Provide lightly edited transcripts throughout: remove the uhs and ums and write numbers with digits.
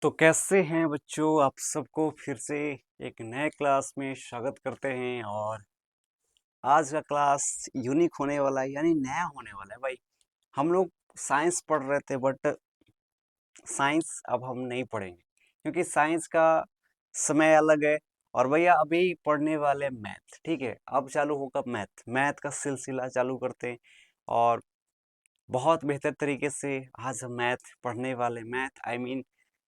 तो कैसे हैं बच्चों, आप सबको फिर से एक नए क्लास में स्वागत करते हैं। और आज का क्लास यूनिक होने वाला है, यानी नया होने वाला है भाई। हम लोग साइंस पढ़ रहे थे, बट साइंस अब हम नहीं पढ़ेंगे क्योंकि साइंस का समय अलग है। और भैया अभी पढ़ने वाले मैथ, ठीक है। अब चालू होगा मैथ, मैथ का सिलसिला चालू करते हैं। और बहुत बेहतर तरीके से आज हम मैथ पढ़ने वाले, मैथ आई मीन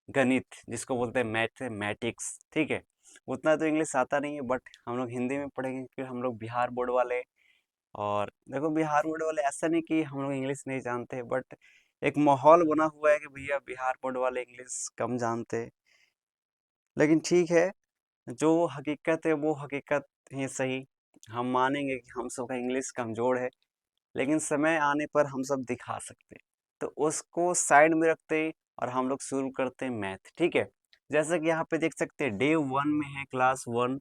गणित, जिसको बोलते हैं मैथमेटिक्स, ठीक है। उतना तो इंग्लिश आता नहीं है, बट हम लोग हिंदी में पढ़ेंगे क्योंकि हम लोग बिहार बोर्ड वाले। और देखो, बिहार बोर्ड वाले ऐसा नहीं कि हम लोग इंग्लिश नहीं जानते, बट एक माहौल बना हुआ है कि भैया बिहार बोर्ड वाले इंग्लिश कम जानते। लेकिन ठीक है, जो हकीकत है वो हकीकत ही सही। हम मानेंगे कि हम सबका इंग्लिश कमज़ोर है, लेकिन समय आने पर हम सब दिखा सकते हैं। तो उसको साइड में रखते हैं और हम लोग शुरू करते हैं मैथ, ठीक है। जैसा कि यहाँ पे देख सकते हैं, डे 1 में है क्लास 1,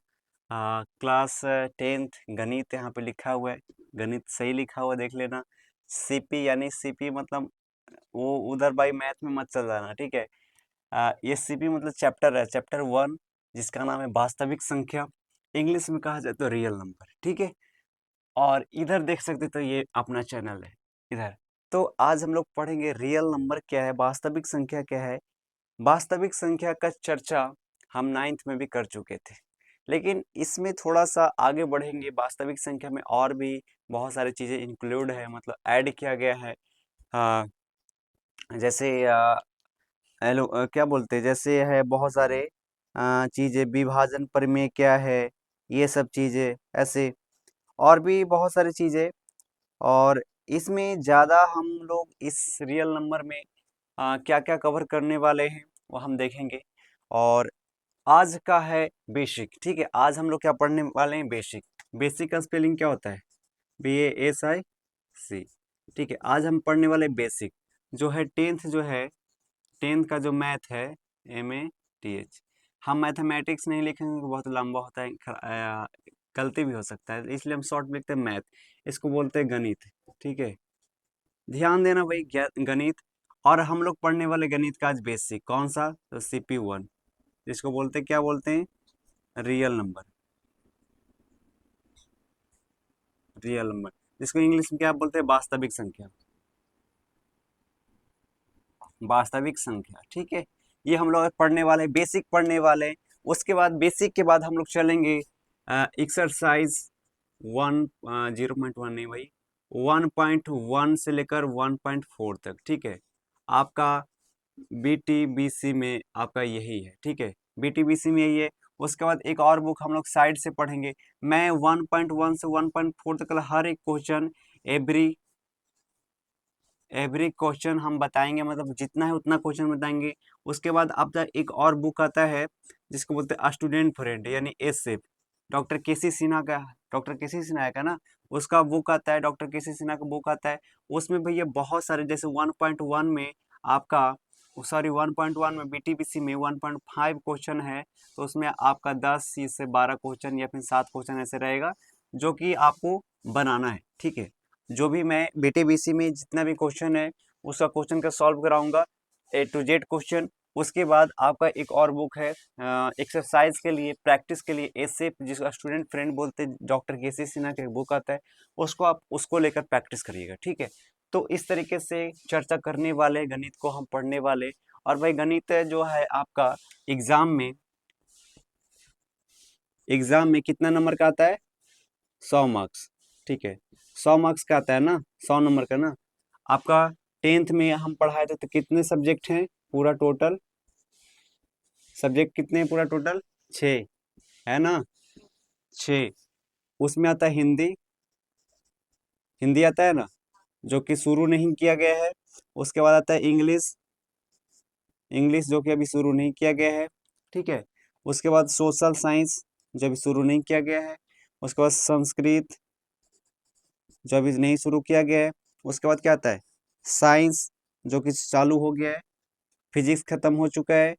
क्लास 10th गणित यहाँ पे लिखा हुआ है। गणित सही लिखा हुआ देख लेना। सीपी यानी सीपी मतलब वो उधर भाई मैथ में मत चल जाना, ठीक है। ये सीपी मतलब चैप्टर है, चैप्टर 1, जिसका नाम है वास्तविक संख्या। इंग्लिश में कहा जाए तो रियल नंबर, ठीक है। और इधर देख सकते तो ये अपना चैनल है इधर। तो आज हम लोग पढ़ेंगे रियल नंबर क्या है, वास्तविक संख्या क्या है। वास्तविक संख्या का चर्चा हम 9th में भी कर चुके थे, लेकिन इसमें थोड़ा सा आगे बढ़ेंगे। वास्तविक संख्या में और भी बहुत सारी चीज़ें इंक्लूड है, मतलब ऐड किया गया है। हाँ, जैसे क्या बोलते हैं, जैसे है बहुत सारे चीज़ें, विभाजन प्रमेय क्या है, ये सब चीज़ें ऐसे, और भी बहुत सारी चीज़ें। और इसमें ज़्यादा हम लोग इस रियल नंबर में क्या-क्या कवर करने वाले हैं वो हम देखेंगे। और आज का है बेसिक, ठीक है। आज हम लोग क्या पढ़ने वाले हैं, बेसिक। बेसिक का स्पेलिंग क्या होता है, BASIC, ठीक है। आज हम पढ़ने वाले बेसिक, जो है 10th, जो है 10th का जो मैथ है, MATH। हम मैथमेटिक्स नहीं लिखेंगे क्योंकि बहुत लंबा होता है, गलती भी हो सकता है, इसलिए हम शॉर्ट में लिखते हैं मैथ। इसको बोलते हैं गणित, ठीक है। ध्यान देना भाई, गणित। और हम लोग पढ़ने वाले गणित का आज बेसिक कौन सा, तो CP1, जिसको बोलते हैं, क्या बोलते हैं, रियल नंबर। रियल नंबर, जिसको इंग्लिश में क्या बोलते हैं, वास्तविक संख्या। वास्तविक संख्या, ठीक है। ये हम लोग पढ़ने वाले, बेसिक पढ़ने वाले। उसके बाद बेसिक के बाद हम लोग चलेंगे एक्सरसाइज 0.1 नहीं भाई, 1.1 से लेकर 1.4 तक, ठीक है। आपका BTBC में आपका यही है, ठीक है। BTBC में यही है। उसके बाद एक और बुक हम लोग साइड से पढ़ेंगे। मैं 1.1 से 1.4 तक का हर एक क्वेश्चन, एवरी एवरी क्वेश्चन हम बताएंगे, मतलब जितना है उतना क्वेश्चन बताएंगे। उसके बाद आपका एक और बुक आता है जिसको बोलते हैं स्टूडेंट फ्रेंड, यानी एसेप। डॉक्टर केसी सिन्हा का, डॉक्टर केसी सिन्हा का ना, उसका बुक आता है, डॉक्टर केसी सिन्हा का बुक आता है। उसमें भैया बहुत सारे, जैसे 1.1 में आपका, सॉरी 1.1 में BTPC में 1.5 क्वेश्चन है। तो उसमें आपका 10 से 12 क्वेश्चन या फिर 7 क्वेश्चन ऐसे रहेगा, जो कि आपको बनाना है, ठीक है। जो भी मैं BTBC में जितना भी क्वेश्चन है, उसका क्वेश्चन का सॉल्व कराऊंगा, A to Z क्वेश्चन। उसके बाद आपका एक और बुक है एक्सरसाइज के लिए, प्रैक्टिस के लिए, एसेप, जिसका स्टूडेंट फ्रेंड बोलते हैं, डॉक्टर केसी सिन्हा का एक बुक आता है। उसको आप उसको लेकर प्रैक्टिस करिएगा, ठीक है। तो इस तरीके से चर्चा करने वाले, गणित को हम पढ़ने वाले। और भाई गणित जो है आपका एग्जाम में, कितना नंबर का आता है, 100 मार्क्स, ठीक है। 100 मार्क्स का आता है ना, 100 नंबर का ना। आपका 10th में हम पढ़ाए थे, तो कितने सब्जेक्ट हैं पूरा टोटल, सब्जेक्ट कितने हैं पूरा टोटल, 6 है ना, 6। उसमें आता है हिंदी, हिंदी आता है ना, जो कि शुरू नहीं किया गया है। उसके बाद आता है इंग्लिश, इंग्लिश जो कि अभी शुरू नहीं किया गया है, ठीक है। उसके बाद सोशल साइंस, जो अभी शुरू नहीं किया गया है। उसके बाद संस्कृत, जो अभी नहीं शुरू किया गया है। उसके बाद क्या आता है, साइंस, जो कि चालू हो गया है। फिजिक्स खत्म हो चुका है,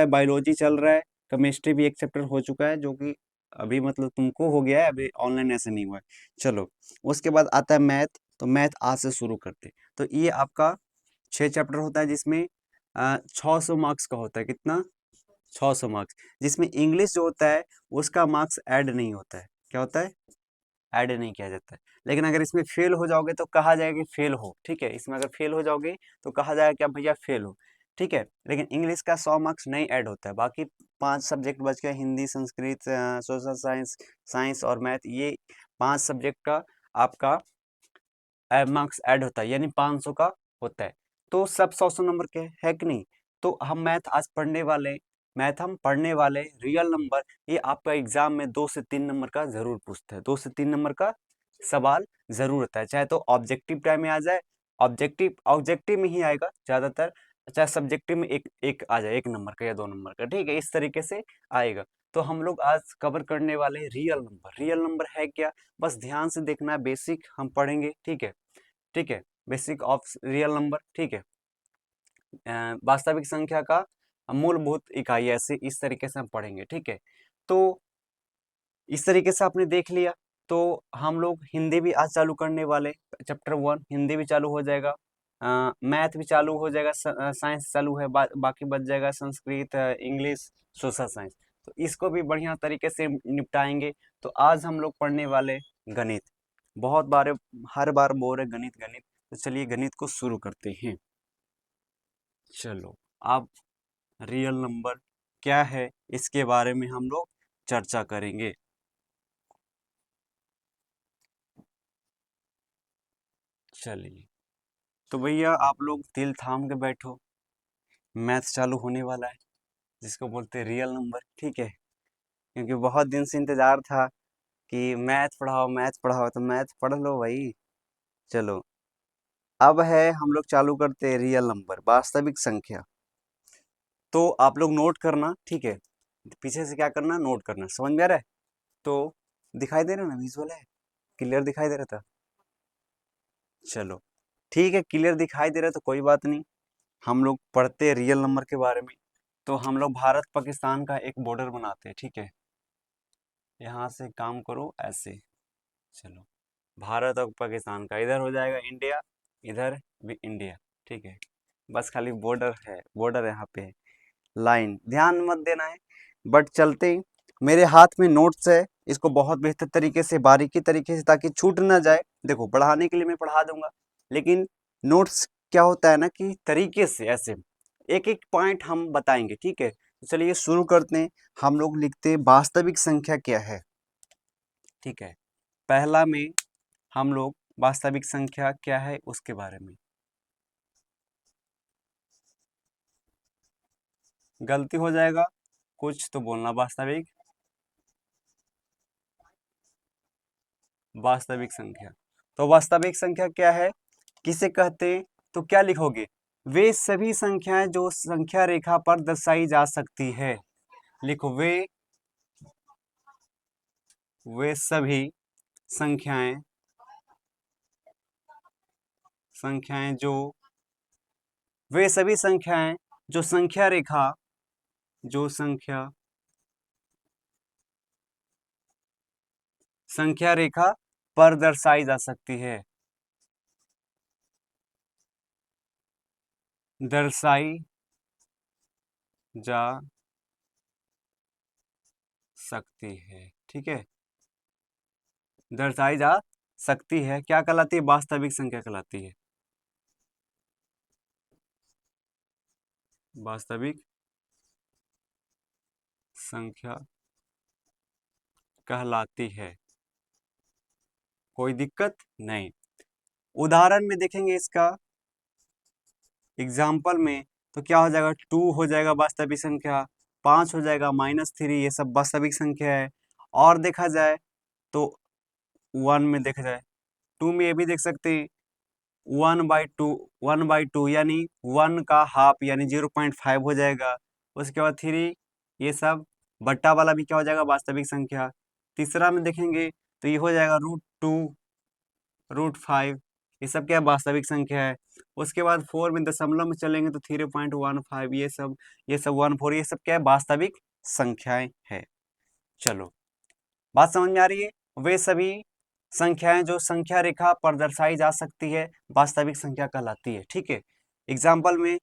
बायोलॉजी चल रहा है। केमिस्ट्री भी एक चैप्टर हो चुका है, जो कि अभी मतलब तुमको हो गया है, अभी ऑनलाइन ऐसे नहीं हुआ है। चलो, उसके बाद आता है मैथ। तो मैथ आज से शुरू करते, तो ये आपका 6 चैप्टर होता है, जिसमें 600 मार्क्स का होता है। कितना? 600 मार्क्स, जिसमें इंग्लिश जो होता है उसका मार्क्स ऐड नहीं होता है। क्या होता है? ऐड नहीं किया जाता है। लेकिन अगर इसमें फेल हो जाओगे तो कहा जाएगा कि फेल हो, ठीक है। इसमें अगर फेल हो जाओगे तो कहा जाएगा कि आप भैया फेल हो, ठीक है। लेकिन इंग्लिश का 100 मार्क्स नहीं ऐड होता है। बाकी 5 सब्जेक्ट बच गए, Hindi, Sanskrit, social science, science और मैथ, ये 5 सब्जेक्ट का आपका मार्क्स ऐड होता है, यानी 500 का होता है। तो सब 100 नंबर के है कि नहीं? तो हम मैथ आज पढ़ने वाले, मैथ हम पढ़ने वाले, रियल नंबर, ये आपका एग्जाम में 2 से 3 नंबर का जरूर पूछता है। 2 से 3 नंबर का सवाल जरूर आता है, चाहे तो ऑब्जेक्टिव टाइम में आ जाए, ऑब्जेक्टिव ऑब्जेक्टिव में ही आएगा ज्यादातर, चाहे सब्जेक्टिव में एक एक आ जाए, 1 नंबर का या 2 नंबर का, ठीक है। इस तरीके से आएगा। तो हम लोग आज कवर करने वाले रियल नंबर। रियल नंबर है क्या? बस ध्यान से देखना है, बेसिक हम पढ़ेंगे, ठीक है। ठीक है, बेसिक ऑफ रियल नंबर, ठीक है। वास्तविक संख्या का मूलभूत इकाई, ऐसे इस तरीके से हम पढ़ेंगे, ठीक है। तो इस तरीके से आपने देख लिया। तो हम लोग हिंदी भी आज चालू करने वाले, चैप्टर 1 हिंदी भी चालू हो जाएगा, मैथ भी चालू हो जाएगा, साइंस चालू है, बाकी बच जाएगा संस्कृत, इंग्लिश, सोशल साइंस। तो इसको भी बढ़िया तरीके से निपटाएंगे। तो आज हम लोग पढ़ने वाले गणित। बहुत बार, हर बार बोल रहे गणित गणित, तो चलिए गणित को शुरू करते हैं। चलो, अब रियल नंबर क्या है इसके बारे में हम लोग चर्चा करेंगे। चलिए, तो भैया आप लोग दिल थाम के बैठो, मैथ चालू होने वाला है, जिसको बोलते हैं रियल नंबर, ठीक है। क्योंकि बहुत दिन से इंतजार था कि मैथ पढ़ाओ, तो मैथ पढ़ लो भाई। चलो, अब है, हम लोग चालू करते हैं रियल नंबर, वास्तविक संख्या। तो आप लोग नोट करना, ठीक है। पीछे से क्या करना, नोट करना। समझ में आ रहा है? तो दिखाई दे रहा है ना, विजुअल है, क्लियर दिखाई दे रहा था? चलो, ठीक है, क्लियर दिखाई दे रहा है तो कोई बात नहीं। हम लोग पढ़ते हैं रियल नंबर के बारे में। तो हम लोग भारत पाकिस्तान का एक बॉर्डर बनाते हैं, ठीक है। यहाँ से काम करो ऐसे। चलो, भारत और पाकिस्तान का इधर हो जाएगा इंडिया, इधर भी इंडिया, ठीक है। बस खाली बॉर्डर है, बॉर्डर यहाँ पे है, लाइन ध्यान मत देना है। बट चलते ही, मेरे हाथ में नोट्स है, इसको बहुत बेहतर तरीके से, बारीकी तरीके से, ताकि छूट ना जाए। देखो, पढ़ाने के लिए मैं पढ़ा दूंगा, लेकिन नोट्स क्या होता है ना कि तरीके से ऐसे एक एक पॉइंट हम बताएंगे, ठीक है। तो चलिए शुरू करते हैं। हम लोग लिखते हैं वास्तविक संख्या क्या है, ठीक है। पहला में हम लोग वास्तविक संख्या क्या है उसके बारे में। गलती हो जाएगा, कुछ तो बोलना। वास्तविक, वास्तविक संख्या। तो वास्तविक संख्या क्या है, किसे कहते हैं? तो क्या लिखोगे? वे सभी संख्याएं जो संख्या रेखा पर दर्शाई जा सकती है। लिखो, वे सभी संख्याएं, संख्याएं जो वे सभी संख्याएं जो संख्या रेखा, जो संख्या रेखा पर दर्शाई जा सकती है, दर्शाई जा सकती है, ठीक है। दर्शाई जा सकती है, क्या कहलाती है? वास्तविक संख्या कहलाती है, वास्तविक संख्या कहलाती है। कोई दिक्कत नहीं। उदाहरण में देखेंगे इसका, एग्जाम्पल में, तो क्या हो जाएगा? 2 हो जाएगा वास्तविक संख्या, 5 हो जाएगा, -3, ये सब वास्तविक संख्या है। और देखा जाए तो 1 में देखा जाए, 2 में ये भी देख सकते हैं, 1/2, 1/2 यानी 1 का हाफ, यानी 0.5 हो जाएगा। उसके बाद 3, ये सब बट्टा वाला भी क्या हो जाएगा? वास्तविक संख्या। तीसरा में देखेंगे तो ये हो जाएगा √2, √5, ये सब क्या है? वास्तविक संख्या है। उसके बाद 4 में दशमलव में चलेंगे तो 3.15, ये सब 14, ये सब क्या है? वास्तविक संख्याएं है। चलो, बात समझ में आ रही है? वे सभी संख्याएं जो संख्या रेखा पर दर्शाई जा सकती है, वास्तविक संख्या कहलाती है, ठीक है। एग्जाम्पल में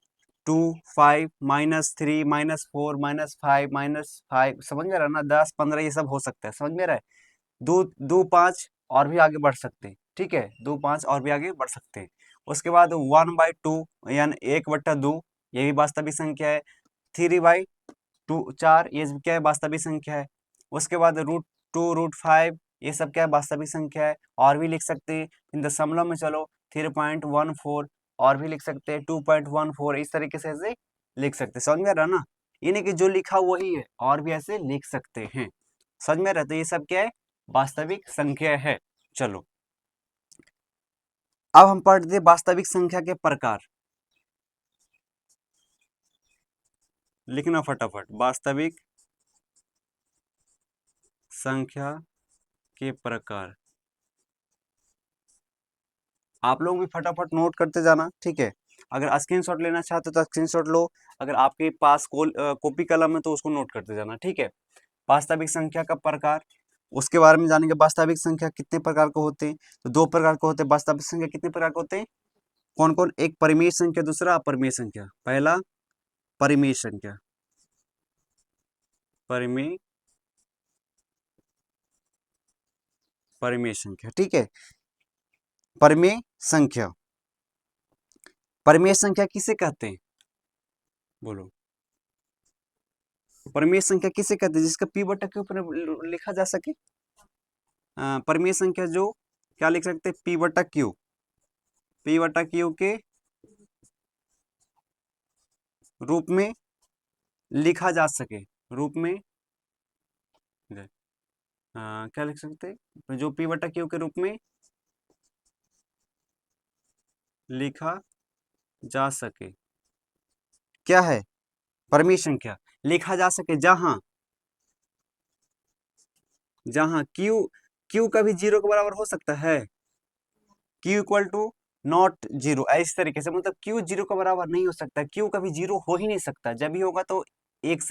5 -3 -4 -5 -5, समझ में रहा ना, 10 15 ये सब हो सकता है, समझ में रहा है। दो दो 5 और भी आगे बढ़ सकते हैं, ठीक है, 2 5 और भी आगे बढ़ सकते हैं। उसके बाद 1/2 यानी 1/2, ये भी वास्तविक संख्या है। 3/2 4, ये भी क्या है, वास्तविक संख्या है। उसके बाद √2 √5, ये सब क्या है, वास्तविक संख्या है। और भी लिख सकते हैं, इन दशमलव में चलो 3.14 और भी लिख सकते हैं, 2.14, इस तरीके से ऐसे लिख सकते हैं, समझ में आ रहा ना। यानी कि जो लिखा वही है, और भी ऐसे लिख सकते हैं, समझ में रहता है। ये सब क्या है, वास्तविक संख्या है। चलो अब हम पढ़ते हैं वास्तविक संख्या के प्रकार। लिखना फटाफट, वास्तविक संख्या के प्रकार। आप लोग भी फटाफट नोट करते जाना, ठीक है। अगर स्क्रीनशॉट लेना चाहते हो तो स्क्रीनशॉट लो, अगर आपके पास कॉपी कलम है तो उसको नोट करते जाना, ठीक है। वास्तविक संख्या का प्रकार, उसके बारे में जानेंगे। वास्तविक संख्या कितने प्रकार के होते हैं, तो 2 प्रकार के होते हैं। वास्तविक संख्या कितने प्रकार के होते हैं, कौन कौन, एक परिमेय संख्या, दूसरा अपरिमेय संख्या। पहला परिमेय संख्या, परिमेय परिमेय संख्या, ठीक है। परिमेय संख्या, परिमेय संख्या किसे कहते हैं, बोलो। परिमेय संख्या किसे कहते हैं, जिसका p बटा q पर लिखा जा सके। परिमेय संख्या जो क्या लिख सकते हैं, p बटा q, p बटा q के रूप में लिखा जा सके, रूप में क्या लिख सकते हैं, जो p बटा q के रूप में लिखा जा सके। क्या है, परिमेय संख्या लिखा जा सके जहां जहां q कभी 0 के बराबर हो सकता है, q इक्वल टू नॉट 0, इस तरीके से, मतलब q 0 के बराबर नहीं हो सकता, q कभी 0 हो ही नहीं सकता। जब भी होगा तो एक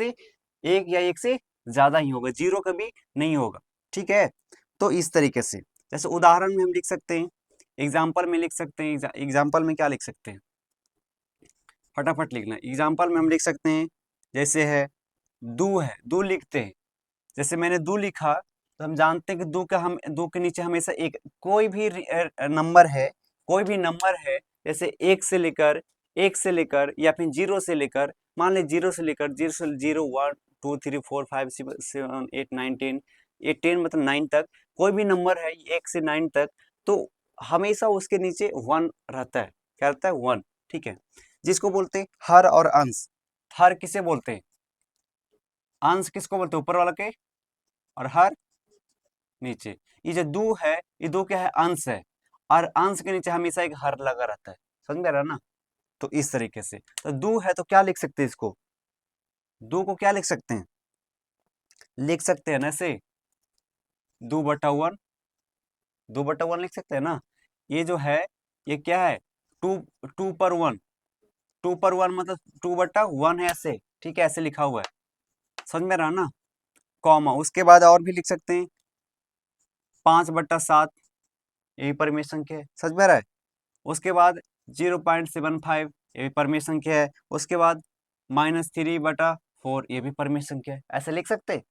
या एक से ज्यादा ही होगा, 0 कभी नहीं होगा, ठीक है। तो इस तरीके से, जैसे उदाहरण में हम लिख सकते हैं, एग्जाम्पल में लिख सकते हैं। एग्जाम्पल में क्या लिख सकते हैं, फटाफट लिखना। एग्जाम्पल में हम लिख सकते हैं, जैसे है दू, है दू लिखते हैं। जैसे मैंने दू लिखा, तो हम जानते हैं कि दू के नीचे हमेशा एक कोई भी नंबर है, कोई भी नंबर है, जैसे एक से लेकर या फिर 0 से लेकर, मान ली 0 से लेकर 0 1 2 3 4 5 6 7 8 9 10, ये 10 मतलब 9 तक, कोई भी नंबर है 1 से 9 तक, तो हमेशा उसके नीचे 1 रहता है। क्या रहता है, 1, ठीक है। जिसको बोलते हैं हर और अंश। हर किसे बोलते हैं, अंश किसको बोलते हैं, ऊपर वाला के, और हर नीचे। ये जो दो है, ये दो क्या है, अंश है, और अंश के नीचे हमेशा एक हर लगा रहता है, समझ में आ रहा है ना। तो इस तरीके से, तो दो है तो क्या लिख सकते हैं इसको, दो को क्या लिख सकते हैं, लिख सकते हैं ना ऐसे, 2/1, 2/1 लिख सकते हैं ना। ये जो है, ये क्या है, टू, 2/1, 2/1 मतलब 2/1 है ऐसे, ठीक है, ऐसे लिखा हुआ है, समझ में रहा ना। कॉमा, उसके बाद और भी लिख सकते हैं, 5/7, यही परिमेय संख्या है, समझ में रहा है। उसके बाद 0.75, ये भी परिमेय संख्या है। उसके बाद -3/4, ये भी परिमेय संख्या है, ऐसे लिख सकते।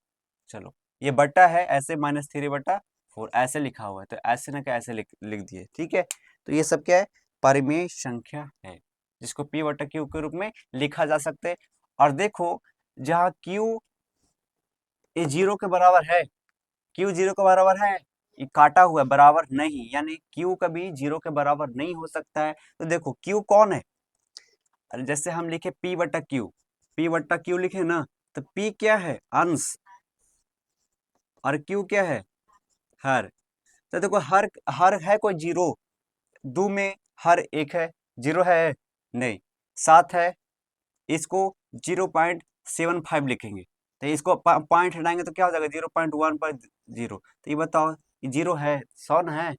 चलो, ये बटा है, ऐसे -3/4 ऐसे लिखा हुआ है, तो ऐसे ना क्या ऐसे लिख दिए, ठीक है। तो ये सब क्या है, परिमेय संख्या है, जिसको p बटा q के रूप में लिखा जा सकते हैं। और देखो, जहाँ q ये 0 के बराबर है, q 0 के बराबर है, ये काटा हुआ है, बराबर नहीं, यानी q कभी 0 के बराबर नहीं हो सकता है। तो देखो q कौन है, अरे जैसे हम लिखे p/q लिखे ना, तो p क्या है, अंश, और q क्या है, हर। तो देखो हर हर है कोई 0, दो में हर एक है, 0 है नहीं, 7 है, इसको 0.75 लिखेंगे, तो इसको पॉइंट हटाएंगे तो क्या हो जाएगा, 0.1/0। तो ये बताओ, ये 0 है, 100 न है।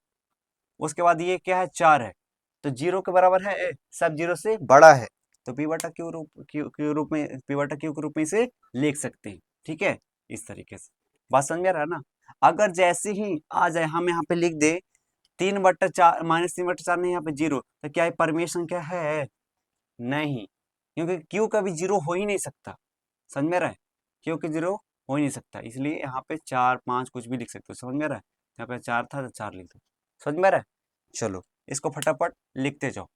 उसके बाद ये क्या है, 4 है, तो 0 के बराबर है, सब 0 से बड़ा है, तो p/q के रूप में इसे लिख सकते हैं, ठीक है। इस तरीके से बात समझ में आ रहा है ना। अगर जैसे ही आ जाए, हम यहाँ पे लिख दे 3/4, -3/4 नहीं, यहाँ पे 0, तो क्या ये परिमेय संख्या है, नहीं। क्योंकि क्यू कभी जीरो हो ही नहीं सकता, समझ में रहा है, क्यू की जीरो हो ही नहीं सकता, इसलिए यहाँ पे 4 5 कुछ भी लिख सकते हो, समझ में रहा है, यहाँ पे 4 था तो 4 लिख दो, समझ में रहा है। चलो इसको फटाफट लिखते जाओ।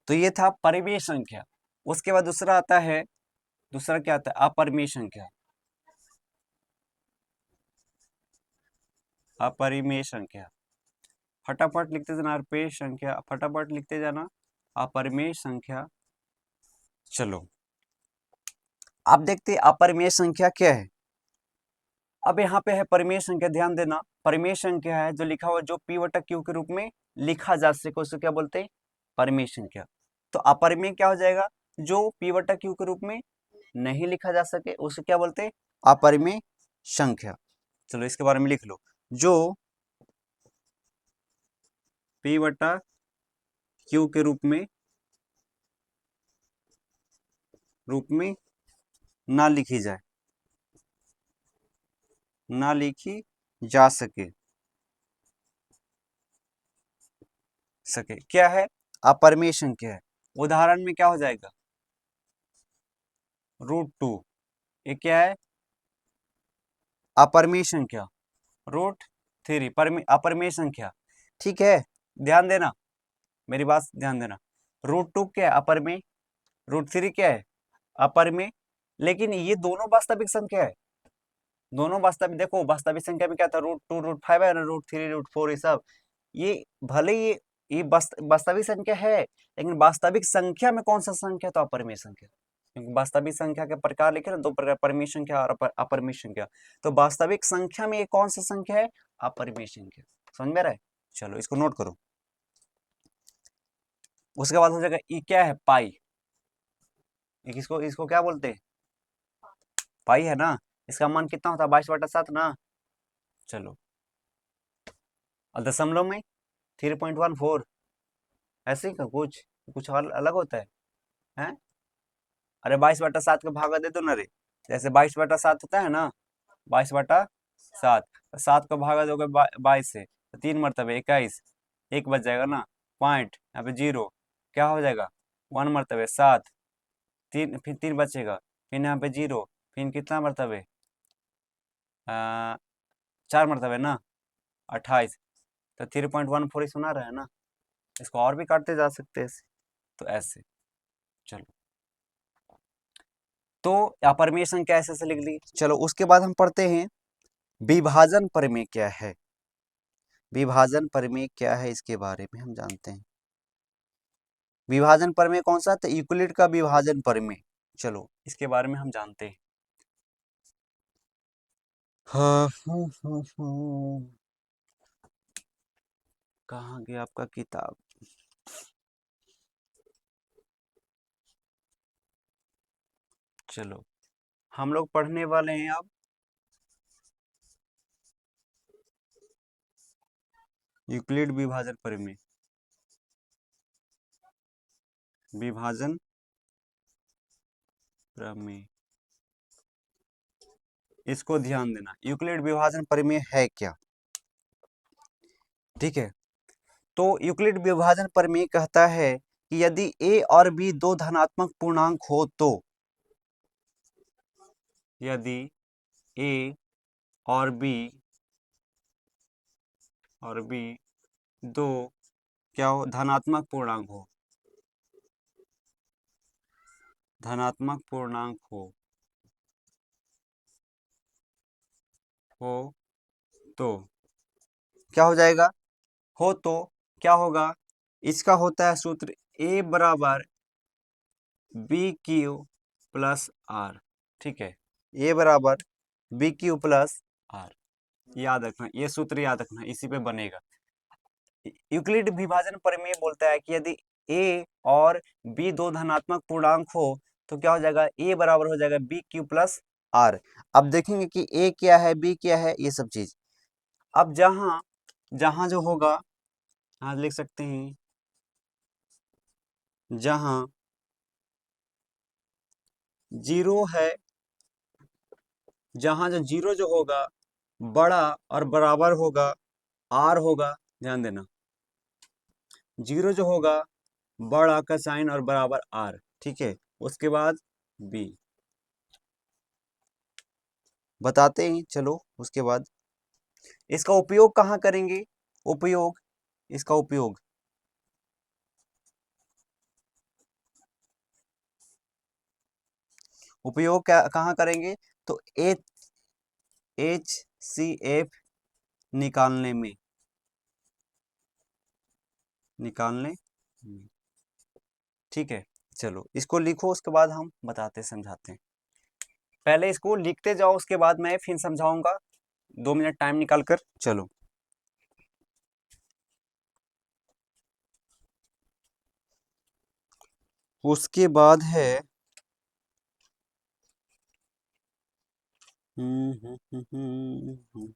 तो ये था परिमेय संख्या। उसके बाद दूसरा आता है, दूसरा क्या आता है, अपरिमेय संख्या। अपरिमेय संख्या फटाफट लिखते जाना, अपरिमेय संख्या फटाफट लिखते जाना, अपरिमेय संख्या। चलो आप देखते हैं अपरिमेय संख्या क्या है। अब यहाँ पे है परिमेय संख्या, ध्यान देना, परिमेय संख्या है जो लिखा हुआ, जो p बटा q के रूप में लिखा जा सके उसे क्या बोलते हैं, परिमेय संख्या। तो अपरिमेय क्या हो जाएगा, जो p बटा q के रूप में नहीं लिखा जा सके उसे क्या बोलते हैं, अपरिमेय संख्या। चलो इसके बारे में लिख लो, जो p बटा q के रूप में ना लिखी जाए, ना लिखी जा सके क्या है, अपरिमेय संख्या है। उदाहरण में क्या हो जाएगा, √2, ये क्या है, अपरिमेय संख्या। √3 अपरिमेय संख्या, ठीक है, ध्यान देना, मेरी बात ध्यान देना। √2 क्या है, अपरिमेय, √3 क्या है, अपरिमेय। लेकिन ये दोनों वास्तविक संख्या है, दोनों वास्तविक, देखो वास्तविक संख्या में क्या था, √2 √5 है ना, √3 √4 ये सब, ये भले ये वास्तविक संख्या है, लेकिन वास्तविक संख्या में कौन सा संख्या, तो अपरिमेय संख्या। क्योंकि वास्तविक संख्या के प्रकार लिखे ना, दो प्रकार, परिमेय संख्या और अपरिमेय संख्या। तो वास्तविक संख्या में ये कौन सा संख्या है, अपरिमेय संख्या, समझ में रहा है। चलो इसको नोट करो। उसके बाद हो जाएगा, ये क्या है, पाई, इसको इसको क्या बोलते हैं, पाई है ना। इसका मान कितना होता है, 22/7 ना। चलो और दशमलव में 3.14, ऐसे ही का कुछ कुछ अलग होता है, हैं? अरे 22/7 का भागा दे दो ना रे, जैसे 22/7 होता है ना, 22/7, 7 का भागा दोगे 22 से, तो 3 मरतबे 21, एक बच जाएगा ना, पॉइंट यहाँ पे 0, क्या हो जाएगा, 1 मरतबे 7, तीन, फिर 3 बचेगा, फिर यहाँ पे 0, फिर कितना मरतबे, 4 मरतबे ना, 28, तो 3.14 ही सुना रहा है ना। इसको और भी काटते जा सकते हैं ऐसे, तो ऐसे। चलो तो अपरिमेय संख्या ऐसे ऐसे लिख ली। चलो उसके बाद हम पढ़ते हैं विभाजन प्रमेय क्या है। विभाजन प्रमेय क्या है इसके बारे में हम जानते हैं। विभाजन प्रमेय कौन सा, तो यूक्लिड का विभाजन प्रमेय। चलो इसके बारे में हम जानते हैं। कहाँ गया आपका किताब, चलो हम लोग पढ़ने वाले हैं अब यूक्लिड विभाजन प्रमेय। विभाजन प्रमेय, इसको ध्यान देना, यूक्लिड विभाजन प्रमेय है क्या, ठीक है। तो यूक्लिड विभाजन प्रमेय कहता है कि यदि a और b दो धनात्मक पूर्णांक हो तो, यदि a और b दो क्या हो, धनात्मक पूर्णांक हो, धनात्मक पूर्णांक हो तो क्या हो जाएगा, हो तो क्या होगा, इसका होता है सूत्र a बराबर BQ प्लस आर, ठीक है, a बराबर BQ प्लस आर, याद रखना, ये सूत्र याद रखना, इसी पे बनेगा। यूक्लिड विभाजन प्रमेय बोलता है कि यदि a और b दो धनात्मक पूर्णांक हो तो क्या हो जाएगा, a बराबर हो जाएगा BQ प्लस आर। अब देखेंगे कि a क्या है, b क्या है, ये सब चीज। अब जहां जहां जो होगा, यहाँ लिख सकते हैं, जहां जीरो है, जहां जो जीरो जो होगा बड़ा और बराबर होगा आर होगा, ध्यान देना, जीरो जो होगा बड़ा का साइन और बराबर आर, ठीक है। उसके बाद बी बताते हैं, चलो उसके बाद इसका उपयोग कहाँ करेंगे? उपयोग, इसका उपयोग क्या कहाँ करेंगे? तो HCF निकालने में, निकालने में, ठीक है। चलो इसको लिखो, उसके बाद हम बताते समझाते हैं। पहले इसको लिखते जाओ, उसके बाद मैं फिर समझाऊंगा, 2 मिनट टाइम निकाल कर। चलो उसके बाद है हम्म, हम्म, हम्म,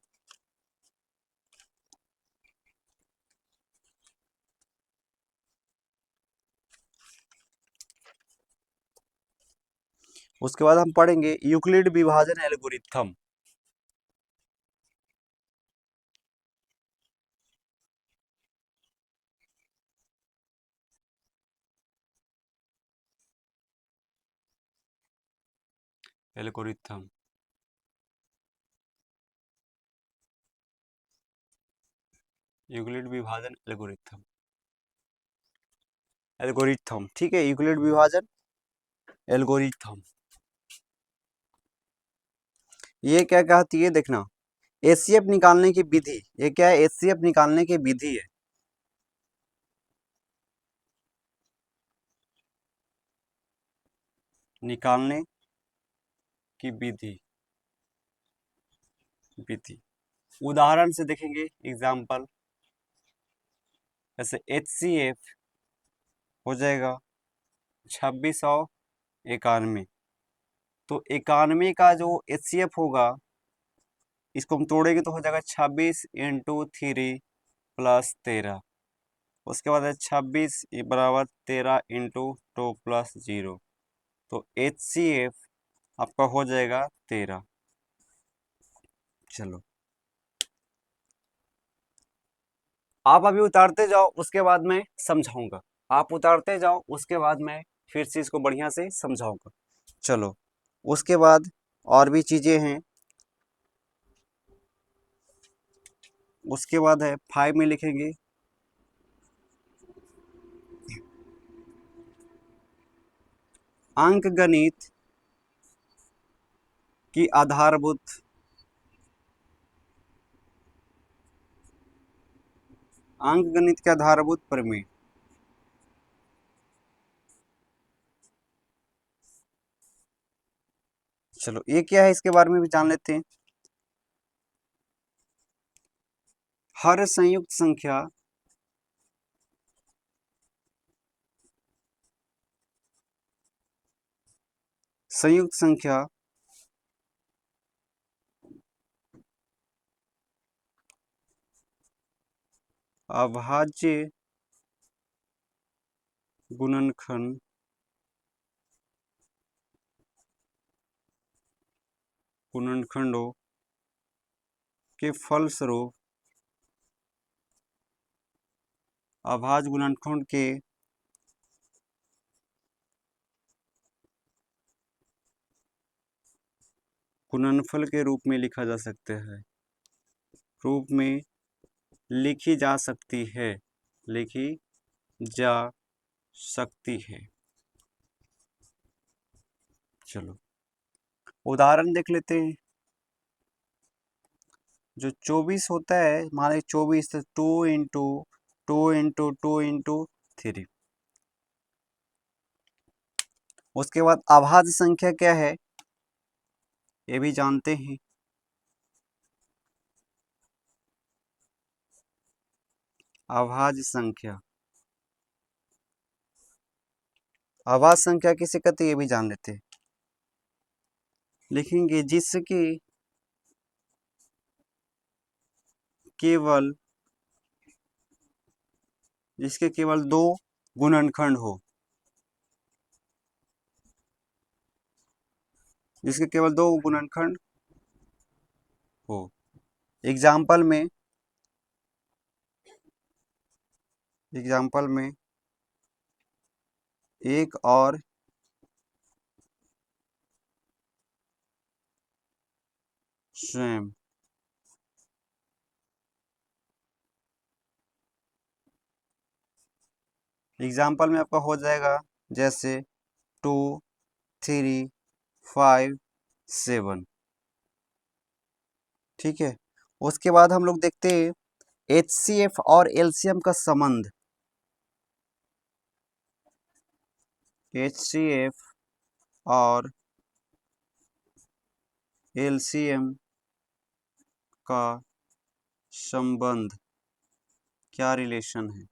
उसके बाद हम पढ़ेंगे यूक्लिड विभाजन एल्गोरिथम। एल्गोरिथम, यूक्लिड विभाजन एल्गोरिथम, एल्गोरिथम, ठीक है, यूक्लिड विभाजन एल्गोरिथम। ये क्या कहती है देखना, एचसीएफ निकालने की विधि। ये क्या है? एचसीएफ निकालने की विधि है। निकालने की विधि, विधि उदाहरण से देखेंगे, एग्जाम्पल। जैसे HCF हो जाएगा 2691। तो 91 का जो HCF होगा, इसको हम तोड़ेंगे तो हो जाएगा 26 × 3 + 13। उसके बाद है 26 बराबर 13 × 2 + 0। तो HCF आपका हो जाएगा 13। चलो आप अभी उतारते जाओ, उसके बाद मैं समझाऊंगा। आप उतारते जाओ, उसके बाद मैं फिर से इसको बढ़िया से समझाऊंगा। चलो उसके बाद और भी चीजें हैं। उसके बाद है 5 में लिखेंगे अंक गणित की आधारभूत, अंक गणित के आधारभूत प्रमेय। चलो ये क्या है, इसके बारे में भी जान लेते हैं। हर संयुक्त संख्या संयुक्त संख्या अभाज्य गुणनखंड गुणनखंडों के फलस्वरूप अभाज्य गुणनखंड के गुणनफल के रूप में लिखा जा सकता है, रूप में लिखी जा सकती है, लिखी जा सकती है। चलो उदाहरण देख लेते हैं। जो 24 होता है, मान लीजिए 24, 2 × 2 × 2 × 3। उसके बाद अभाज्य संख्या क्या है, ये भी जानते हैं। अभाज्य संख्या, अभाज्य संख्या किसे कहते हैं, ये भी जान लेते हैं। लिखेंगे केवल जिसके केवल 2 गुणनखंड हो, जिसके केवल 2 गुणनखंड हो। एग्जाम्पल में, एग्जाम्पल में एक और स्वयं। एग्जाम्पल में आपका हो जाएगा जैसे 2, 3, 5, 7। ठीक है, उसके बाद हम लोग देखते हैं HCF और LCM का संबंध। HCF और LCM का संबंध, क्या रिलेशन है,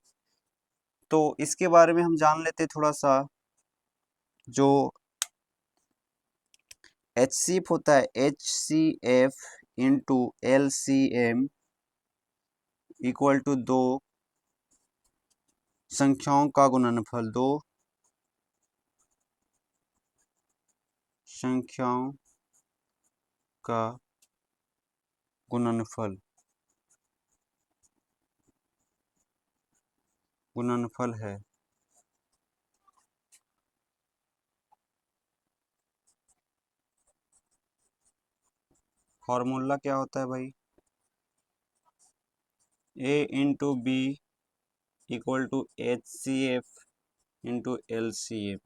तो इसके बारे में हम जान लेते थोड़ा सा। जो HCF होता है, HCF into LCM equal to दो संख्याओं का गुणनफल, दो संख्याओं का गुणनफल, गुणनफल है। फॉर्मूला क्या होता है भाई, A into B equal to HCF into LCM।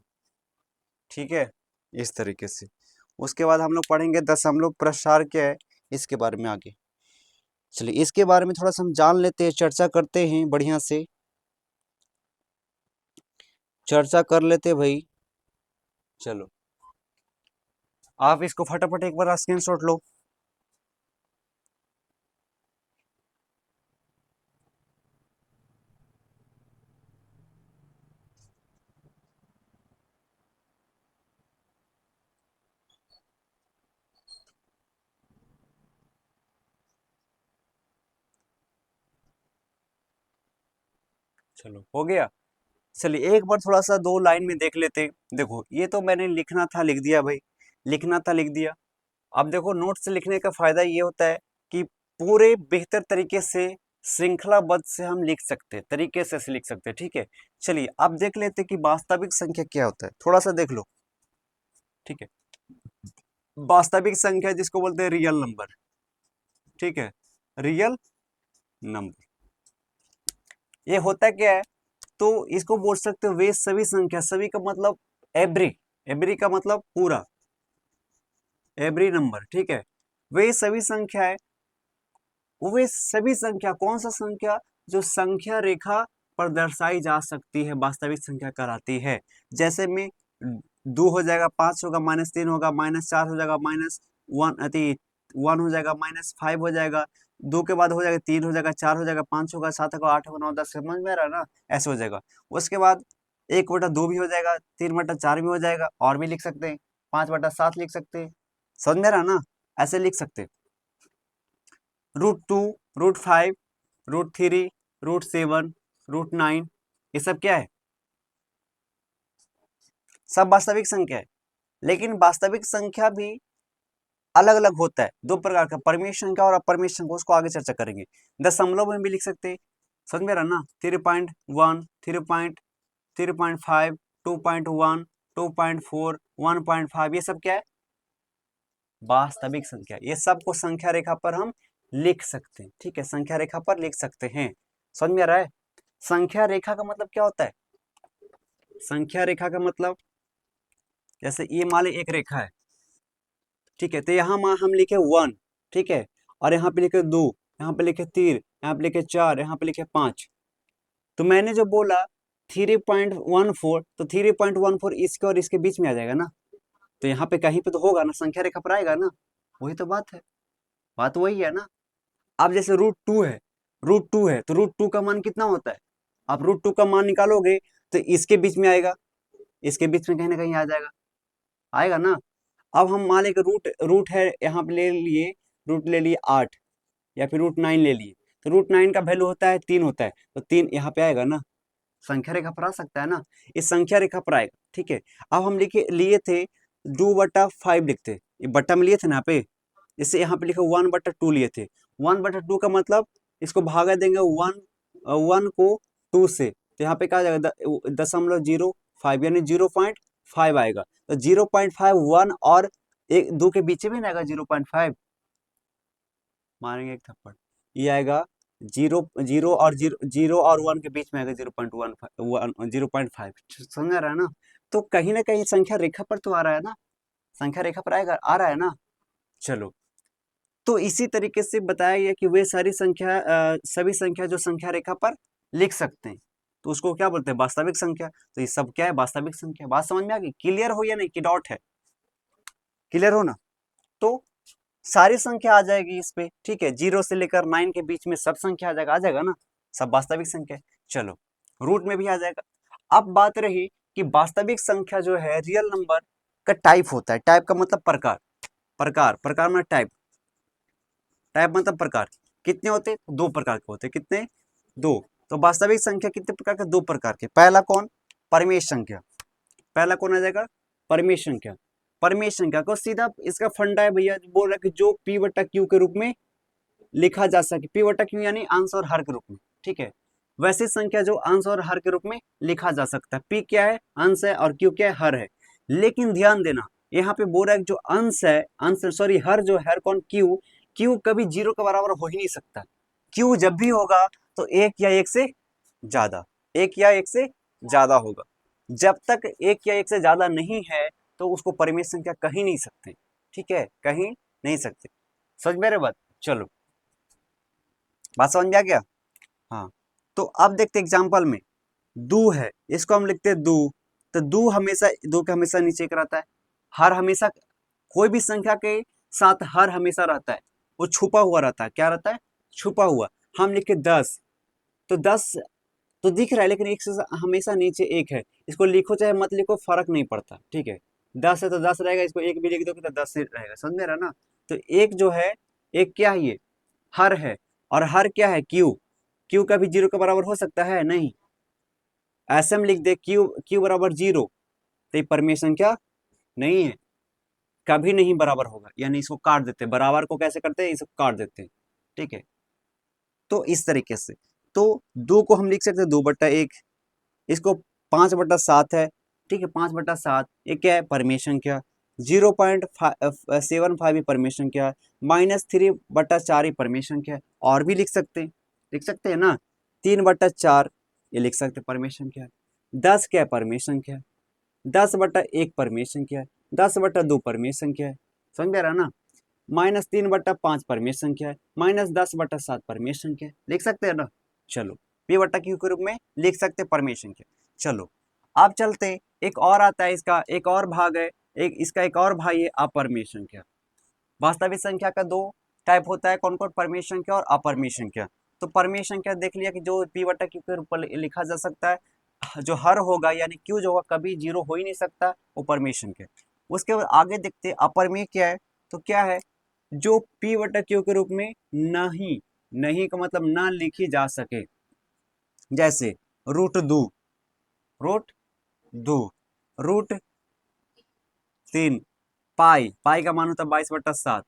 ठीक है, इस तरीके से। उसके बाद हम लोग पढ़ेंगे दशमलव प्रसार क्या है, इसके बारे में आगे। चलिए इसके बारे में थोड़ा सा हम जान लेते हैं, चर्चा करते हैं, बढ़िया से चर्चा कर लेते हैं भाई। चलो आप इसको फटाफट एक बार स्क्रीनशॉट लो। चलो हो गया। चलिए एक बार थोड़ा सा दो लाइन में देख लेते हैं। देखो ये तो मैंने लिखना था लिख दिया भाई, लिखना था लिख दिया। अब देखो नोट से लिखने का फायदा ये होता है कि पूरे बेहतर तरीके से श्रृंखलाबद्ध से हम लिख सकते हैं, तरीके से लिख सकते हैं। ठीक है, चलिए अब देख लेते हैं कि वास्तविक संख्या क्या होता है, थोड़ा सा देख लो। ठीक है, वास्तविक संख्या जिसको बोलते हैं रियल नंबर। ठीक है, रियल नंबर ये होता क्या है, तो इसको बोल सकते हो वे सभी संख्या, सभी का मतलब एवरी, एवरी का मतलब पूरा, एवरी नंबर। ठीक है, वे सभी संख्या है, वे सभी संख्या, कौन सा संख्या, जो संख्या रेखा पर दर्शाई जा सकती है, वास्तविक संख्या कहलाती है। जैसे में 2 हो जाएगा, 5 होगा, -3 होगा, -4 हो जाएगा, -1 अति 1 हो जाएगा, -5 हो जाएगा, 2 के बाद हो जाएगा 3 हो जाएगा, 4 हो जाएगा, 5 होगा, 7 होगा, 8 होगा, 9 10, समझ में आ रहा है ना, ऐसे हो जाएगा। उसके बाद 1/2 भी हो जाएगा, 3/4 भी हो जाएगा, और भी लिख सकते हैं, 5/7 लिख सकते हैं, समझ में आ रहा है ना, ऐसे लिख सकते हैं। √2, √5, √3, √7, √9, ये सब क्या है, सब वास्तविक संख्या है। लेकिन वास्तविक संख्या भी अलग अलग होता है, दो प्रकार का, परिमेय संख्या और अपरिमेय संख्या, उसको आगे चर्चा करेंगे। दशमलव में भी लिख सकते हैं, समझ में रहा ना, 3.1, 3.5, 2.1, 2.4, 1.5, ये सब क्या है, वास्तविक संख्या। ये सबको संख्या रेखा पर हम लिख सकते हैं। ठीक है, संख्या रेखा पर लिख सकते हैं, समझ में आ रहा है। संख्या रेखा का मतलब क्या होता है, संख्या रेखा का मतलब, जैसे ये मान ली एक रेखा है। ठीक है, तो यहाँ हम लिखे 1, ठीक है, और यहाँ पे लिखे 2, यहाँ पे लिखे 3, यहाँ पे लिखे 4, यहाँ पे लिखे 5। तो मैंने जो बोला 3.14, तो 3.14 इसके और इसके बीच में आ जाएगा ना, तो यहाँ पे कहीं पे तो होगा ना, संख्या रेखा पर आएगा ना, वही तो बात है, बात वही है ना। अब जैसे √2 है, √2 है, तो √2 का मान कितना होता है, आप √2 का मान निकालोगे तो इसके बीच में आएगा, इसके बीच में कहीं ना कहीं आ जाएगा, आएगा ना। अब हम मान लें कि रूट रूट है, यहाँ पे ले लिए, रूट ले लिए 8, या फिर √9 ले लिए, तो √9 का वैल्यू होता है 3 होता है, तो 3 यहाँ पे आएगा ना, संख्या रेखा पर आ सकता है ना, इस संख्या रेखा पर आएगा। ठीक है, अब हम लिखे लिए थे 2/5 लिखते, ये बट्टा में लिए थे ना यहाँ पे, जैसे यहाँ पे लिखे 1/2 लिए थे, 1/2 का मतलब इसको भागा देंगे 1 को 2 से, तो यहाँ पे क्या आ जाएगा, 0.05 5 यानी 0.5 आएगा। तो 0.5 1 और 2 के बीच में आएगा 0.5, मारेंगे एक थप्पड़। ये आएगा 0 और 1 के बीच में आएगा 0.5। समझ आ रहा है ना? तो कहीं ना कहीं संख्या रेखा पर तो आ रहा है ना, संख्या रेखा पर आएगा, आ रहा है ना। चलो, तो इसी तरीके से बताया गया कि वे सारी संख्या सभी संख्या जो संख्या रेखा पर लिख सकते हैं, तो उसको क्या बोलते हैं? वास्तविक संख्या। तो ये सब क्या है? वास्तविक संख्या। बात समझ में आ गई? क्लियर हो या नहीं कि डाउट है? क्लियर हो ना? तो सारी संख्या आ जाएगी इस पे, ठीक है। 0 से लेकर 9 के बीच में सब संख्या आ जाएगा ना, सब वास्तविक संख्या है। चलो, रूट में भी आ जाएगा। अब बात रही कि वास्तविक संख्या जो है रियल नंबर का टाइप होता है। टाइप का मतलब प्रकार, प्रकार मतलब टाइप, टाइप मतलब प्रकार। कितने होते हैं? 2 प्रकार के होते हैं। कितने? 2। तो वास्तविक संख्या कितने प्रकार के? 2 प्रकार के। पहला कौन? परमेय संख्या। पहला कौन आ जाएगा? परमेय संख्या। परमेय संख्या को सीधा इसका फंडा है भैया, बोल रहा है कि जो p बटा q के रूप में लिखा जा सके। p बटा q यानी अंश और हर के रूप में, ठीक है। वैसी संख्या जो अंश और हर के रूप में लिखा जा सकता है। p क्या है? अंश है, और q क्या है? हर है। लेकिन ध्यान देना, यहाँ पे बोल रहा है जो अंश है, अंश सॉरी हर जो है कौन? q कभी 0 के बराबर हो ही नहीं सकता। q जब भी होगा तो 1 या 1 से ज्यादा, 1 या 1 से ज्यादा होगा। जब तक 1 या 1 से ज्यादा नहीं है तो उसको परिमेय संख्या कह ही नहीं सकते, ठीक है, कहीं नहीं सकते। समझ मेरे बात? चलो, बात समझ में आ गया? हाँ, तो अब देखते एग्जांपल में दू है, इसको हम लिखते हैं दू। तो दू हमेशा, दू के हमेशा नीचे एक रहता है। हर हमेशा, कोई भी संख्या के साथ हर हमेशा रहता है, वो छुपा हुआ रहता है। क्या रहता है? छुपा हुआ। हम लिखे 10, तो 10 तो दिख रहा है, लेकिन एक से हमेशा नीचे एक है। इसको लिखो चाहे मत लिखो, फर्क नहीं पड़ता, ठीक है। 10 है तो 10 रहेगा, इसको एक भी लिख दोगे तो 10 ही रहेगा। समझ में रहा ना? तो एक जो है, एक क्या है? ये हर है। और हर क्या है? क्यू कभी 0 के बराबर हो सकता है? नहीं। ऐसे में लिख दे क्यू बराबर 0, तो ये परमेय संख्या नहीं है, कभी नहीं बराबर होगा। यानी इसको काट देते हैं। बराबर को कैसे करते हैं? इसको काट देते हैं, ठीक है। तो इस तरीके से, तो 2 को हम लिख सकते हैं 2/1, इसको 5/7 है, ठीक है। 5/7 ये क्या है? परमेय संख्या। 0.75 भी परमेय संख्या, -3/4 ही परमेय संख्या। और भी लिख सकते हैं ना। 3/4 ये लिख सकते हैं परमेय संख्या। 10 क्या है? परमेय संख्या। 10/1 परमेय संख्या है। 10/2 परमेय संख्या है। समझ में आ रहा ना? -3/5 परमेय संख्या है। -10/7 परमेय संख्या है। लिख सकते हैं ना? चलो, p बटा q के रूप में लिख सकते हैं परमेय संख्या। चलो, अब चलते, एक और आता है, इसका एक और भाग है, इसका एक और भाई है अपरमेय संख्या। वास्तविक संख्या का 2 टाइप होता है, कौन कौन? परमेय संख्या और अपरमेय संख्या। तो परमेय संख्या देख लिया कि जो p बटा q के रूप में लिखा जा सकता है, जो हर होगा यानी q जो होगा कभी 0 हो ही नहीं सकता, वो परमेय संख्या। उसके बाद आगे देखते अपरमेय क्या है। तो क्या है? जो p बटा q के रूप में नहीं, नहीं का मतलब ना लिखी जा सके। जैसे √2, रूट दो, √3, पाई का मान होता है 22/7।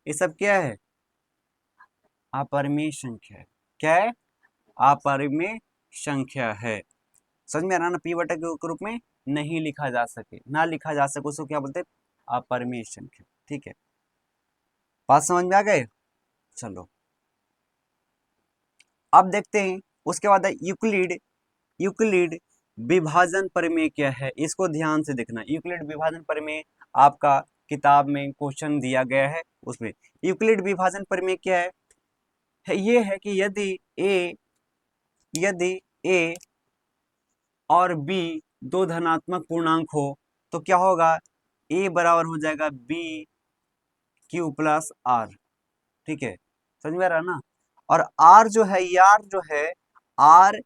ये सब क्या है? अपरिमेय संख्या है। क्या है? अपरिमेय संख्या है। समझ में आ रहा ना? p बटा q के रूप में नहीं लिखा जा सके, ना लिखा जा सके, उसको क्या बोलते हैं? अपरिमेय संख्या, ठीक है। बात समझ में आ गए? चलो, अब देखते हैं उसके बाद है यूक्लिड। यूक्लिड विभाजन प्रमेय क्या है? इसको ध्यान से देखना। यूक्लिड विभाजन प्रमेय आपका किताब में क्वेश्चन दिया गया है, उसमें यूक्लिड विभाजन प्रमेय क्या ये है कि यदि a और b दो धनात्मक पूर्णांक हो तो क्या होगा? a बराबर हो जाएगा BQ प्लस R, ठीक है। समझ में आ रहा ना? और R जो है, यार जो है, R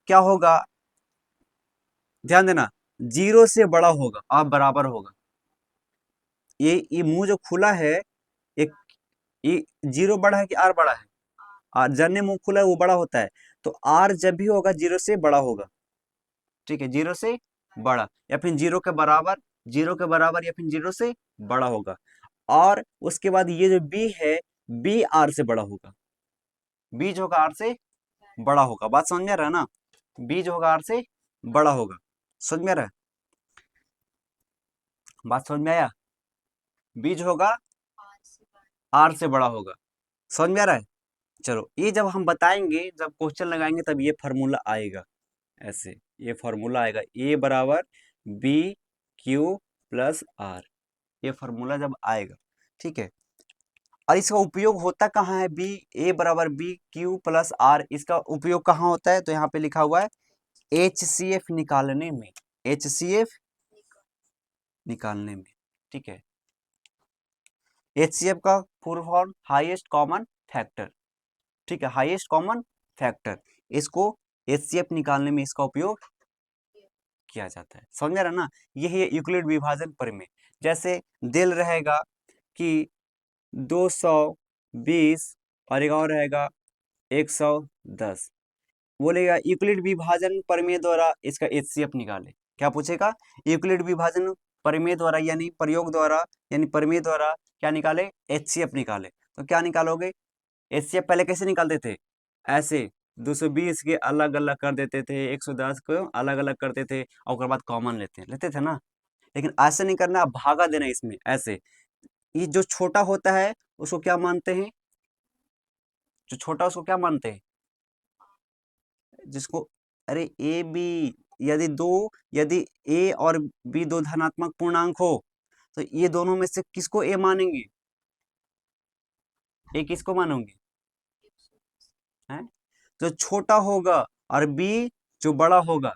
क्या होगा? ध्यान देना, 0 से बड़ा होगा और बराबर होगा। ये मुंह जो खुला है, एक ये 0 बड़ा है कि R बड़ा है? और जन्य मुंह खुला है वो बड़ा होता है। तो R जब भी होगा 0 से बड़ा होगा, ठीक है। 0 से बड़ा या फिर 0 के बराबर, 0 के बराबर या फिर 0 से बड़ा होगा। और उसके बाद ये जो B है, B R से बड़ा होगा। B जो होगा R से बड़ा होगा। बात समझ में आ रहा है ना? B जो होगा R से बड़ा होगा। समझ में आ रहा है? बात समझ में आया? बी जो होगा आर से बड़ा होगा। समझ में आ रहा है? चलो, ये जब हम बताएंगे, जब क्वेश्चन लगाएंगे, तब ये फार्मूला आएगा। ऐसे ये फार्मूला आएगा, ए बराबर बी क्यू प्लस आर। ये फार्मूला जब आएगा, ठीक है। और इसका उपयोग होता कहाँ है? बी, ए बराबर बी क्यू प्लस आर, इसका उपयोग कहाँ होता है? तो यहाँ पे लिखा हुआ है HCF निकालने में। HCF निकालने में, ठीक है। HCF का full form highest common factor, ठीक है, हाईएस्ट कॉमन फैक्टर। इसको HCF निकालने में इसका उपयोग किया जाता है। समझ में आ रहा है ना? यही है यूक्लिड विभाजन प्रमेय। जैसे दिल रहेगा कि 220 और एक और रहेगा 110, बोलेगा यूक्लिड विभाजन प्रमेय द्वारा इसका HCF निकाले। क्या पूछेगा? यूक्लिड विभाजन प्रमेय द्वारा यानी प्रयोग द्वारा यानी प्रमेय द्वारा क्या निकाले? HCF निकाले। तो क्या निकालोगे? HCF पहले कैसे निकालते थे? ऐसे 220 के अलग अलग कर देते थे, 110 को अलग अलग करते थे, और उसके बाद कॉमन लेते थे ना। लेकिन ऐसे नहीं करना, भागा देना इसमें ऐसे। ये जो छोटा होता है उसको क्या मानते हैं? जो छोटा उसको क्या मानते हैं? जिसको, अरे ए बी, यदि ए और बी दो धनात्मक पूर्णांक हो, तो ये दोनों में से किसको ए मानेंगे? ए किसको मानोगे? हैं? जो छोटा होगा और बी जो बड़ा होगा।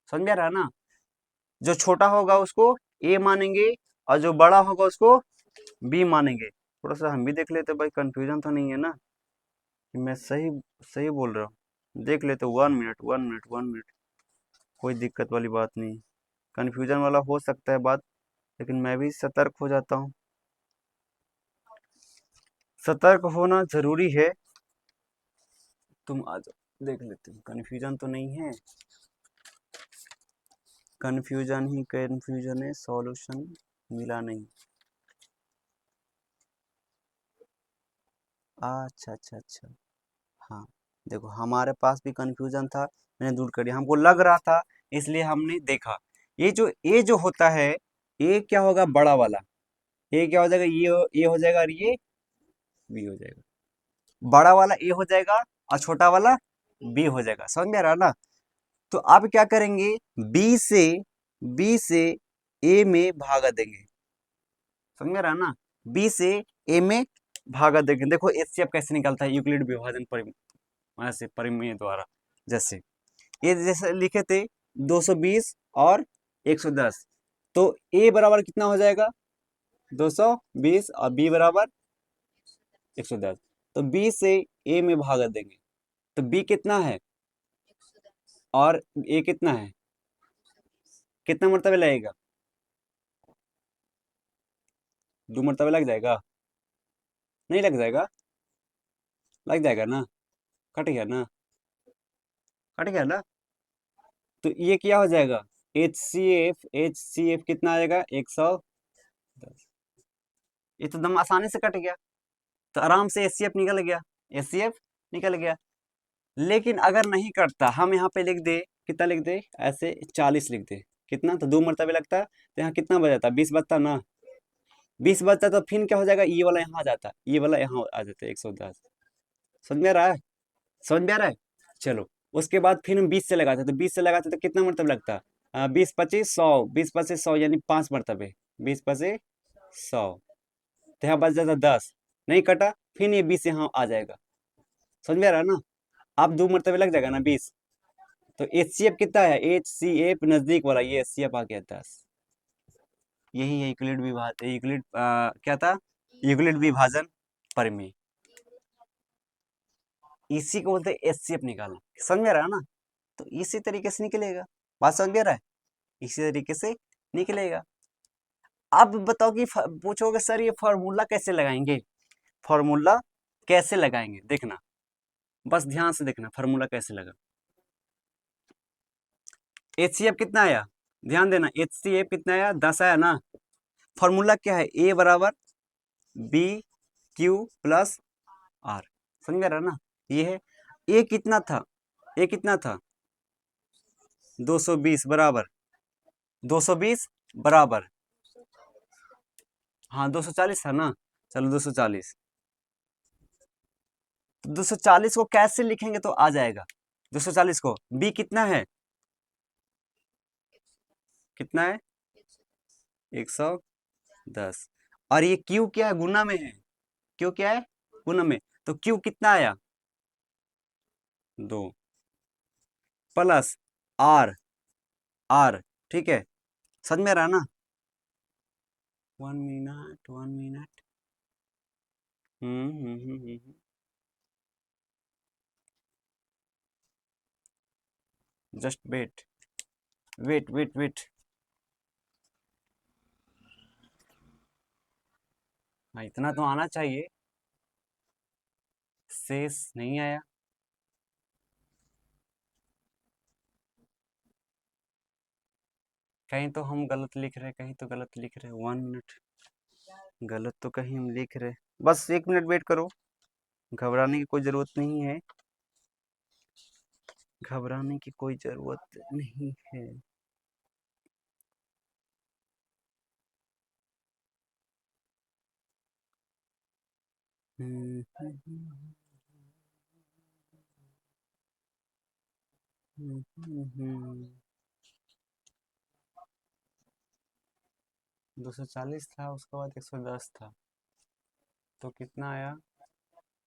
समझ में आ रहा है ना? जो छोटा होगा उसको ए मानेंगे और जो बड़ा होगा उसको बी मानेंगे। थोड़ा सा हम भी देख लेते भाई, कंफ्यूजन तो नहीं है ना कि मैं सही सही बोल रहा हूँ? देख लेते, 1 मिनट 1 मिनट 1 मिनट, कोई दिक्कत वाली बात नहीं। कंफ्यूजन वाला हो सकता है बात, लेकिन मैं भी सतर्क हो जाता हूँ। सतर्क होना जरूरी है। तुम आ जाओ, देख लेते हैं कंफ्यूजन तो नहीं है। कंफ्यूजन ही कंफ्यूजन है, सॉल्यूशन मिला नहीं। अच्छा अच्छा अच्छा, हाँ। देखो, हमारे पास भी कंफ्यूजन था, मैंने दूर कर दिया। हमको लग रहा था, इसलिए हमने देखा। ये जो होता है, ये क्या होगा? बड़ा वाला। ये क्या हो जाएगा? ये हो जाएगा और ये बी हो जाएगा। बड़ा वाला ए हो जाएगा और छोटा वाला बी हो जाएगा। समझ में आ रहा है ना? तो अब क्या करेंगे? बी से ए में भागा देंगे। समझ में आ रहा है ना? बी से ए में भागा देंगे। देखो HCF कैसे निकलता है यूक्लिड विभाजन परिमेय से, परिमेय द्वारा। जैसे ये जैसे लिखे थे 220 और 110, तो ए बराबर कितना हो जाएगा? 220 और बी बराबर 110। तो बी से ए में भागा देंगे, तो बी कितना है और ए कितना है? कितना मरतबे लगेगा? 2 मरतबे लग जाएगा? नहीं लग जाएगा? लग जाएगा ना? कट गया ना? कट गया ना? तो ये क्या हो जाएगा? एच सी एफ कितना आएगा? 110। ये तो दम आसानी से कट गया, तो आराम से HCF निकल गया। HCF निकल गया। लेकिन अगर नहीं कटता, हम यहाँ पे लिख दे, कितना लिख दे? ऐसे 40 लिख दे। कितना? तो 2 मरतबे लगता, तो यहाँ कितना बच जाता? 20 बचता ना? 20 बचता तो फिर क्या हो जाएगा? ये वाला यहाँ आ जाता, ये वाला यहाँ आ जाता 110। समझ में आ रहा है? समझ में आ रहा है? चलो, उसके बाद फिर हम 20 से लगाते, तो 20 से लगाते तो कितना मरतबे लगता? 20 25 100, 20 25 100 यानी 5 मरतबे। 20 25 100, तो यहाँ बच जाता 10। नहीं कटा, फिर ये 20 यहाँ आ जाएगा। समझ में आ रहा है ना? अब 2 मरतबे लग जाएगा ना 20। तो HCF कितना है? HCF नजदीक वाला, ये HCF आ गया 10। यही है यूक्लिड विभाजन, क्या था? यूक्लिड विभाजन प्रमेय। इसी को बोलते हैं HCF निकालना। समझ में आ रहा है ना? तो इसी तरीके से निकलेगा। बात समझ में आ रहा है? इसी तरीके से निकलेगा। अब बताओ कि पूछोगे सर ये फॉर्मूला कैसे लगाएंगे? फॉर्मूला कैसे लगाएंगे देखना, बस ध्यान से देखना फॉर्मूला कैसे लगा। HCF कितना आया? ध्यान देना, HCF कितना आया? 10 आया ना? फॉर्मूला क्या है? ए बराबर बी क्यू प्लस आर। समझ में आ रहा है ना? ये है। ए कितना था? ए कितना था? 220 बराबर 220 बराबर, हाँ 240 था ना, चलो 240। 240 को कैसे लिखेंगे तो आ जाएगा? 240 को बी कितना है, कितना है? 110। और ये क्यू क्या है, गुना में है, क्यू क्या है, गुना में। तो क्यू कितना आया, 2 प्लस आर, आर, ठीक है, समझ में रहा ना? 1 minute 1 minute. Just wait, wait wait wait. हाँ इतना तो आना चाहिए, शेष नहीं आया। कहीं तो हम गलत लिख रहे, कहीं तो गलत लिख रहे, 1 मिनट। गलत तो कहीं हम लिख रहे, बस 1 मिनट वेट करो, घबराने की कोई जरूरत नहीं है, घबराने की कोई जरूरत नहीं है। हम्म, हम्म, हम्म, हम्म, 240 था, उसके बाद 110 था, तो कितना आया,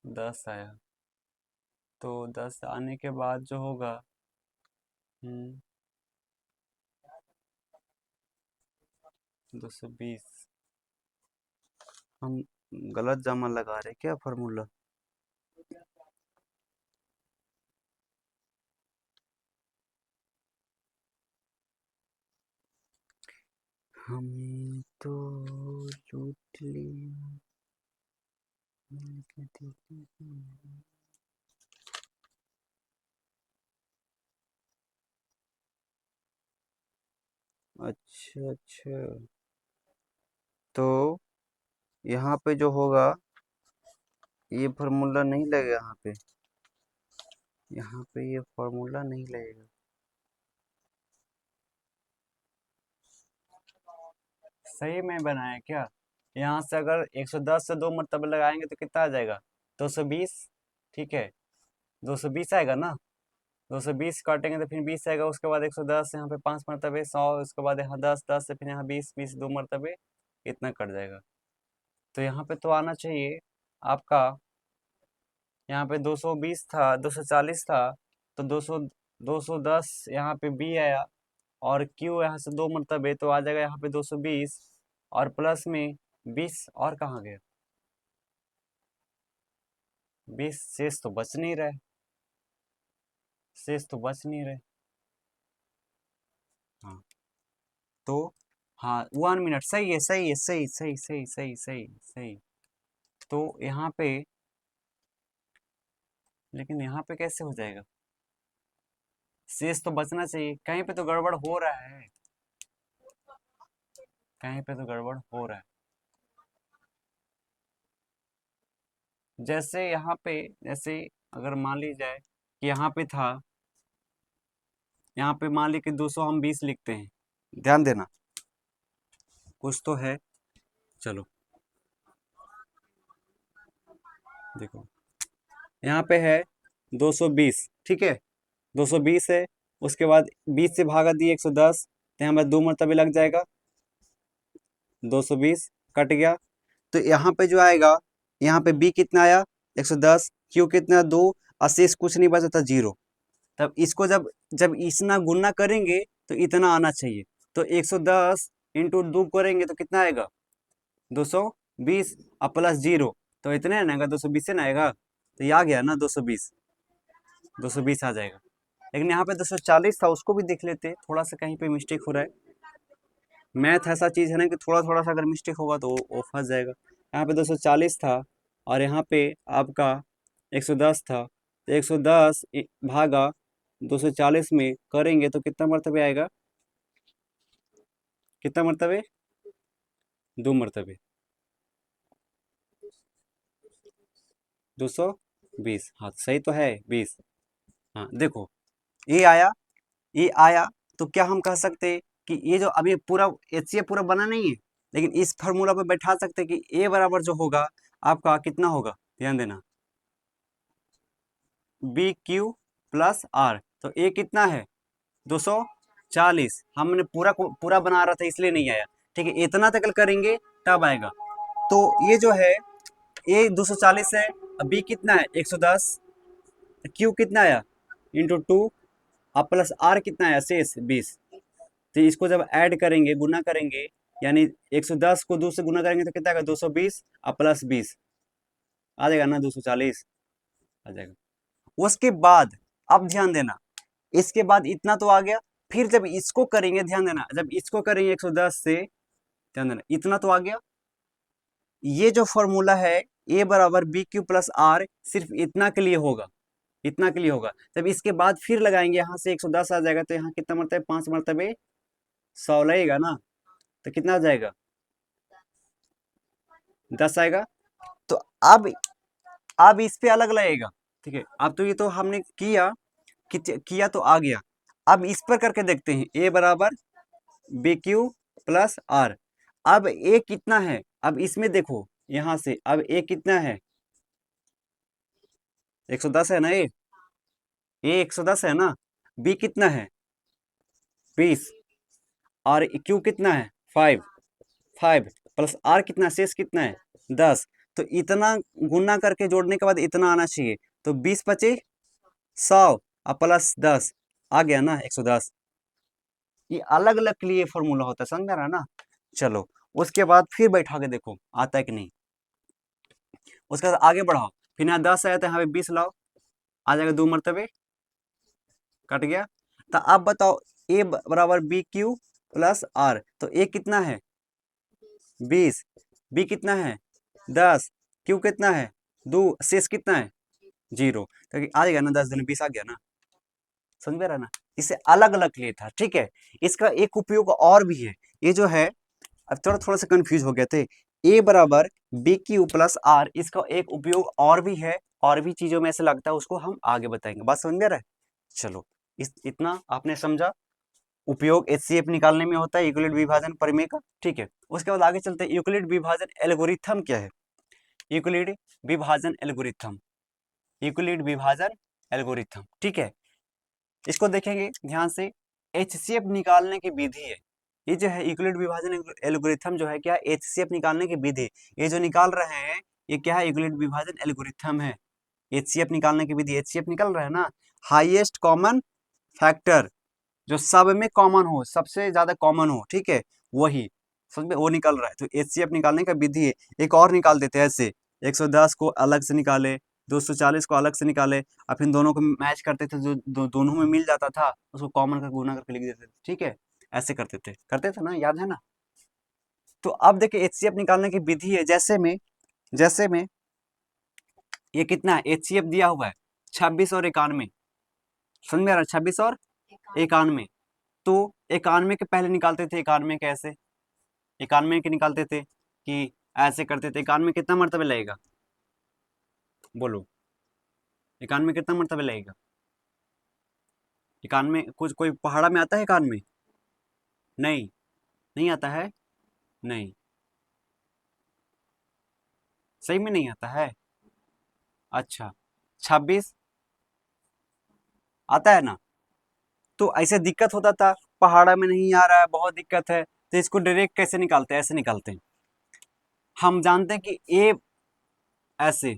10 आया। तो 10 आने के बाद जो होगा, हम्म, 220। हम गलत जमा लगा रहे क्या फॉर्मूला? हमें तो लूट लिया। अच्छा अच्छा, तो यहाँ पे जो होगा, ये फार्मूला नहीं लगेगा यहाँ पे, यहाँ पे ये फार्मूला नहीं लगेगा। सही में बनाया क्या? यहाँ से अगर 110 से 2 मरतबे लगाएंगे तो कितना आ जाएगा, 220, ठीक है, 220 आएगा ना। 220 काटेंगे तो फिर 20 आएगा, उसके बाद 110, यहाँ पे 5 मरतबे 100, उसके बाद यहाँ 10, 10 से फिर यहाँ 20, 20 2 मरतबे, इतना कट जाएगा। तो यहाँ पे तो आना चाहिए आपका, यहाँ पे 220 था, 240 था, तो 210 यहाँ पे बी आया, और क्यू यहाँ से 2 मरतबे, तो आ जाएगा यहाँ पे 220, और प्लस में 20, और कहाँ गया 20, शेष तो बच नहीं रहे, शेष तो बच नहीं रहे। हाँ तो, हाँ 1 मिनट, सही है सही है, सही सही सही सही सही सही। तो यहाँ पे, लेकिन यहाँ पे कैसे हो जाएगा, शेष तो बचना चाहिए, कहीं पे तो गड़बड़ हो रहा है, कहीं पे तो गड़बड़ हो रहा है। जैसे यहाँ पे, जैसे अगर मान ली जाए कि यहाँ पे था, यहाँ पे मान ली कि 220 लिखते हैं, ध्यान देना, कुछ तो है, चलो देखो, यहाँ पे है 220, ठीक है, 220 है, उसके बाद 20 से भागा दिए 110, तो यहाँ पे 2 मरतबे लग जाएगा, 220 कट गया। तो यहाँ पे जो आएगा, यहाँ पे बी कितना आया, 110, क्यू कितना 2, अशेष कुछ नहीं बचा था 0। तब इसको जब जब इतना गुना करेंगे तो इतना आना चाहिए, तो 110 इंटू 2 करेंगे तो कितना आएगा, 220, और प्लस 0, तो इतने ना आएगा, 220 से ना आएगा, तो ये आ गया ना 220, 220 आ जाएगा। लेकिन यहाँ पे 240 था, उसको भी देख लेते, थोड़ा सा कहीं पे मिस्टेक हो रहा है, मैथ ऐसा चीज़ है ना कि थोड़ा थोड़ा सा अगर मिस्टेक होगा तो वो फंस जाएगा। यहाँ पे 240 था, और यहाँ पे आपका 110 था, तो 110 भागा 240 में करेंगे तो कितना मरतबे आएगा, कितना मरतबे, 2 मरतबे, 220, हाँ सही तो है 20। हाँ देखो, ये आया, ये आया, तो क्या हम कह सकते कि ये जो अभी पूरा एचसीएफ पूरा बना नहीं है, लेकिन इस फार्मूला पे बैठा सकते हैं कि ए बराबर जो होगा आपका कितना होगा, ध्यान देना, बी क्यू प्लस आर। तो ए कितना है 240, हमने पूरा बना रहा था इसलिए नहीं आया, ठीक है, इतना तक करेंगे तब आएगा। तो ये जो है ए 240 है, बी कितना है 110, क्यू कितना आया इंटू 2, अब प्लस आर कितना आया शेष 20। तो इसको जब ऐड करेंगे, गुना करेंगे, यानी 110 को 2 से गुना करेंगे तो कितना आएगा 220 और प्लस 20 आ जाएगा ना 240 आ जाएगा। उसके बाद अब ध्यान देना, इसके बाद इतना तो आ गया, फिर जब इसको करेंगे, ध्यान देना, जब इसको करेंगे 110 से, ध्यान देना, इतना तो आ गया। ये जो फॉर्मूला है ए बराबर बी क्यू प्लस आर सिर्फ इतना के लिए होगा, इतना के लिए होगा। जब इसके बाद फिर लगाएंगे, यहाँ से 110 आ जाएगा, तो यहाँ कितना मरतबे 5 मरतबे 100 लगेगा ना, तो कितना आ जाएगा 10 आएगा। तो अब इस पे अलग लगेगा, ठीक है। अब तो ये तो हमने किया तो आ गया। अब इस पर करके देखते हैं, ए बराबर बी क्यू प्लस आर। अब ए कितना है, अब इसमें देखो, यहां से अब ए कितना है 110 है ना, ए 110 है ना, बी कितना है 20 और क्यू कितना है 5 प्लस आर कितना शेष कितना है 10। तो इतना गुना करके जोड़ने के बाद इतना आना चाहिए, तो 20 पचे 100 और प्लस 10 आ गया ना 110। ये अलग अलग के लिए फॉर्मूला होता है, समझ रहा है ना। चलो उसके बाद फिर बैठा के देखो आता है कि नहीं। उसके बाद आगे बढ़ाओ, फिर यहाँ 10 आया तो यहाँ पे 20 लाओ, आ जाएगा 2 मरतबे कट गया। तो अब बताओ ए बराबर बी क्यू प्लस आर, तो ए कितना है 20, बी कितना है 10, क्यू कितना है 2, शेष कितना है 0। तो आ जाएगा ना 10 दिन 20 आ गया ना, समझ में रहा ना। इसे अलग अलग लिए था, ठीक है। इसका एक उपयोग और भी है, ये जो है अब थोड़ा सा कंफ्यूज हो गए थे, ए बराबर बी क्यू प्लस आर, इसका एक उपयोग और भी है, और भी चीजों में ऐसा लगता है, उसको हम आगे बताएंगे। बात समझ में आ रहा है। चलो इतना आपने समझा, उपयोग एचसीएफ निकालने में होता है यूक्लिड विभाजन प्रमेय का, ठीक है। उसके बाद आगे चलते हैं, यूक्लिड विभाजन एल्गोरिथम क्या है। यूक्लिड विभाजन एल्गोरिथम, यूक्लिड विभाजन एल्गोरिथम, ठीक है। इसको देखेंगे ध्यान से, एचसीएफ निकालने की विधि है। ये जो है यूक्लिड विभाजन एल्गोरिथम जो है क्या, एचसीएफ निकालने की विधि, ये जो निकाल रहे हैं ये क्या है, यूक्लिड विभाजन एल्गोरिथम है। एचसीएफ निकालने की विधि, एचसीएफ निकल रहा है ना, हाईएस्ट कॉमन फैक्टर, जो सब में कॉमन हो, सबसे ज्यादा कॉमन हो, ठीक है, वही समझ में वो निकल रहा है। तो एचसीएफ निकालने का विधि है। एक और निकाल देते हैं ऐसे, 110 को अलग से निकाले, 240 को अलग से निकाले, और फिर दोनों को मैच करते थे, जो दोनों में मिल जाता था उसको कॉमन कर गुना करके लिख देते थे, ठीक है, ऐसे करते थे ना, याद है ना। तो अब देखिए एचसीएफ निकालने की विधि है, जैसे में ये कितना है एचसीएफ दिया हुआ है 26 और 91, समझ में आ रहा है, 26 और 91। तो 91 के पहले निकालते थे, 91 कैसे, 91 के निकालते थे कि ऐसे करते थे। 91 कितना मरतबे लगेगा बोलो, 91 कितना मरतबे लगेगा, 91 कुछ कोई पहाड़ा में आता है 91, नहीं नहीं आता है, नहीं सही में नहीं आता है। अच्छा 26 आता है ना। तो ऐसे दिक्कत होता था, पहाड़ा में नहीं आ रहा है, बहुत दिक्कत है, तो इसको डायरेक्ट कैसे निकालते हैं, ऐसे निकालते हैं। हम जानते हैं कि ए ऐसे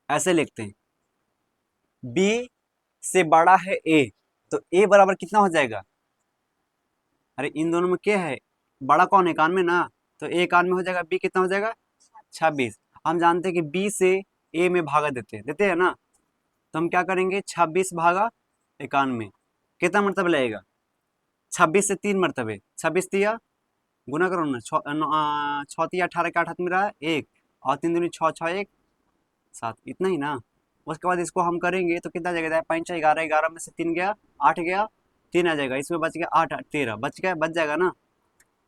ऐसे लिखते हैं, बी से बड़ा है ए, तो ए बराबर कितना हो जाएगा, अरे इन दोनों में क्या है, बड़ा कौन है 91 ना, तो ए 91 हो जाएगा, बी कितना हो जाएगा 26। हम जानते हैं कि बी से ए में भागा देते हैं ना, तो हम क्या करेंगे 26 भागा 91, कितना मरतबे लगेगा 26 से 3 मरतबे, 26 तिया गुना करो ना, 6 तिया 18 के 8 हाथ में रहा एक, और 3 दूनी 6 6 1 7, इतना ही ना। उसके बाद इसको हम करेंगे तो कितना जाएगा, 5 11, 11 में से 3 गया 8 गया, 3 आ जाएगा, इसमें बच गया 8 13 बच जाएगा ना।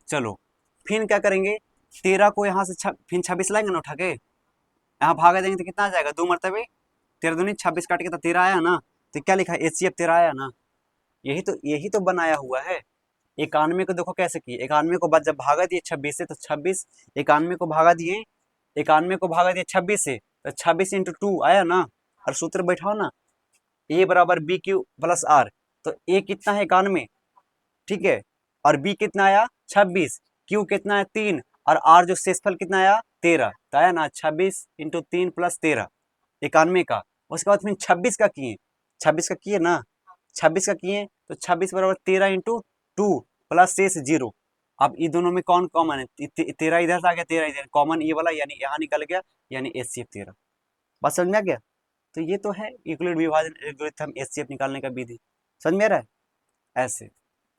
चलो फिर क्या करेंगे, 13 को यहाँ से फिर 26 लाएंगे ना उठा के, यहाँ भागा देंगे तो कितना आ जाएगा 2 मरतबे, 13 दूनी 26 काट के तो 13 आया ना, तो क्या लिखा है एचसीएफ 13 आया ना, यही तो बनाया हुआ है। 91 को देखो कैसे किए, 91 को बाद जब भागा दिए 26 से तो 26, 91 को भागा दिए 26 से तो 26 इंटू 2 आया ना। और सूत्र बैठाओ ना, ए बराबर बी क्यू प्लस आर। तो ए कितना है 91, ठीक है, और बी कितना आया 26, क्यू कितना है 3, और आर जो शेषफल कितना आया 13, तो आया ना 26 इंटू 3 प्लस 13, 91 का। उसके बाद फिर 26 का किए, 26 का किए ना, 26 का किए तो 26 बराबर 13 इंटू 2 प्लस शेष 0। अब ये दोनों में कौन कॉमन है, 13 इधर से आ गया, 13 इधर कॉमन, ये वाला यानी यहाँ निकल गया, यानी एचसीएफ 13। बात समझ में आ गया। तो ये तो है यूक्लिड विभाजन एल्गोरिथम एचसीएफ निकालने का विधि, समझ में आ रहा है ऐसे।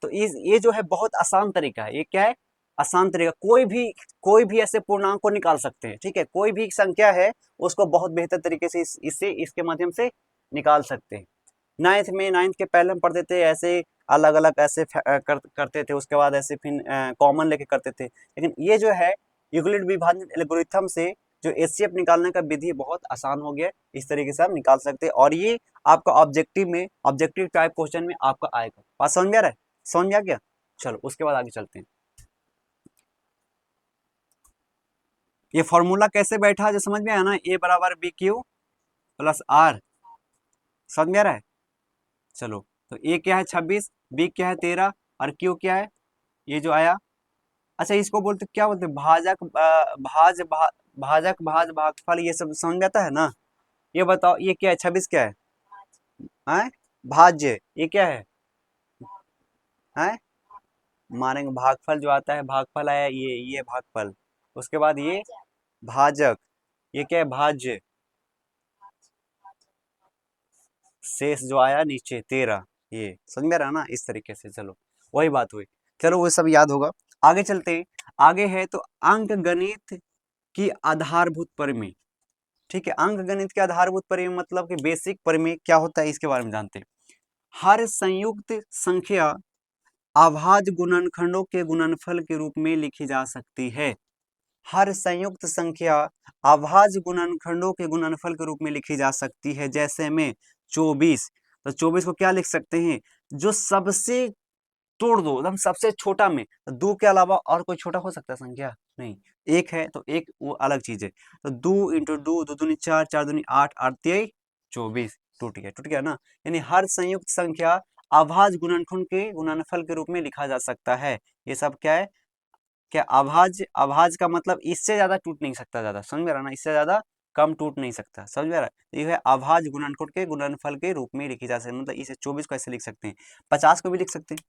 तो ये जो है बहुत आसान तरीका है, ये क्या है, आसान तरीका। कोई भी ऐसे पूर्णांक को निकाल सकते हैं, ठीक है, कोई भी संख्या है उसको बहुत बेहतर तरीके से इसके माध्यम से निकाल सकते हैं। नाइन्थ के पहले हम पढ़ते थे ऐसे अलग अलग ऐसे करते थे, उसके बाद ऐसे फिर कॉमन लेके करते थे। लेकिन ये जो है यूक्लिड विभाजन एल्गोरिथम से जो एचसीएफ निकालने का विधि बहुत आसान हो गया, इस तरीके से आप निकाल सकते हैं। और ये आपका ऑब्जेक्टिव टाइप क्वेश्चन में आपका आएगा। बात समझ में आ रहा है, समझ में आ गया। चलो उसके बाद आगे चलते हैं। ये फॉर्मूला कैसे बैठा जो समझ में आया ना, ए बराबर बी क्यू प्लस आर, समझ में आ रहा है। चलो तो ए क्या है 26, बी क्या है 13, और क्यू क्या है ये जो आया। अच्छा इसको बोलते क्या बोलते हैं, भाज भागफल, ये सब समझ में आता है ना। ये बताओ ये क्या है, 26 क्या है भाज्य, ये क्या है मानेंगे भागफल जो आता है, भागफल आया, ये भागफल, उसके बाद ये भाजक, ये क्या है भाज्य, शेष जो आया नीचे 13, ये समझ में रहा ना इस तरीके से। चलो वही बात हुई, चलो वो सब याद होगा। आगे चलते हैं, आगे है तो अंक गणित की आधारभूत परिमेय, ठीक है। अंक गणित के आधारभूत परिमेय मतलब कि बेसिक परिमेय क्या होता है इसके बारे में जानते हैं। हर संयुक्त संख्या अभाज्य गुणनखंडों के गुणनफल के रूप में लिखी जा सकती है। हर संयुक्त संख्या अभाज्य गुणनखंडों के गुणनफल के रूप में लिखी जा सकती है। जैसे में 24, तो 24 को क्या लिख सकते हैं, जो सबसे तोड़ दो एकदम सबसे छोटा में, तो 2 के अलावा और कोई छोटा हो सकता है संख्या नहीं, एक है तो एक वो अलग चीज है। तो 2 इंटू 2, 2 दूनी 4, 4 दूनी 8, 8 तिहाई 24, टूट गया ना। यानी हर संयुक्त संख्या अभाज्य गुणनखंड के गुणनफल के रूप में लिखा जा सकता है। ये सब क्या है, क्या अभाज्य, अभाज्य का मतलब इससे ज्यादा टूट नहीं सकता, ज्यादा समझ में रहा ना, इससे ज्यादा कम टूट नहीं सकता, समझ में रहा है। ये है अभाज्य गुणनखंड के गुणनफल के रूप में लिखी जा सकती है। मतलब इसे 24 को ऐसे लिख सकते हैं, 50 को भी लिख सकते हैं।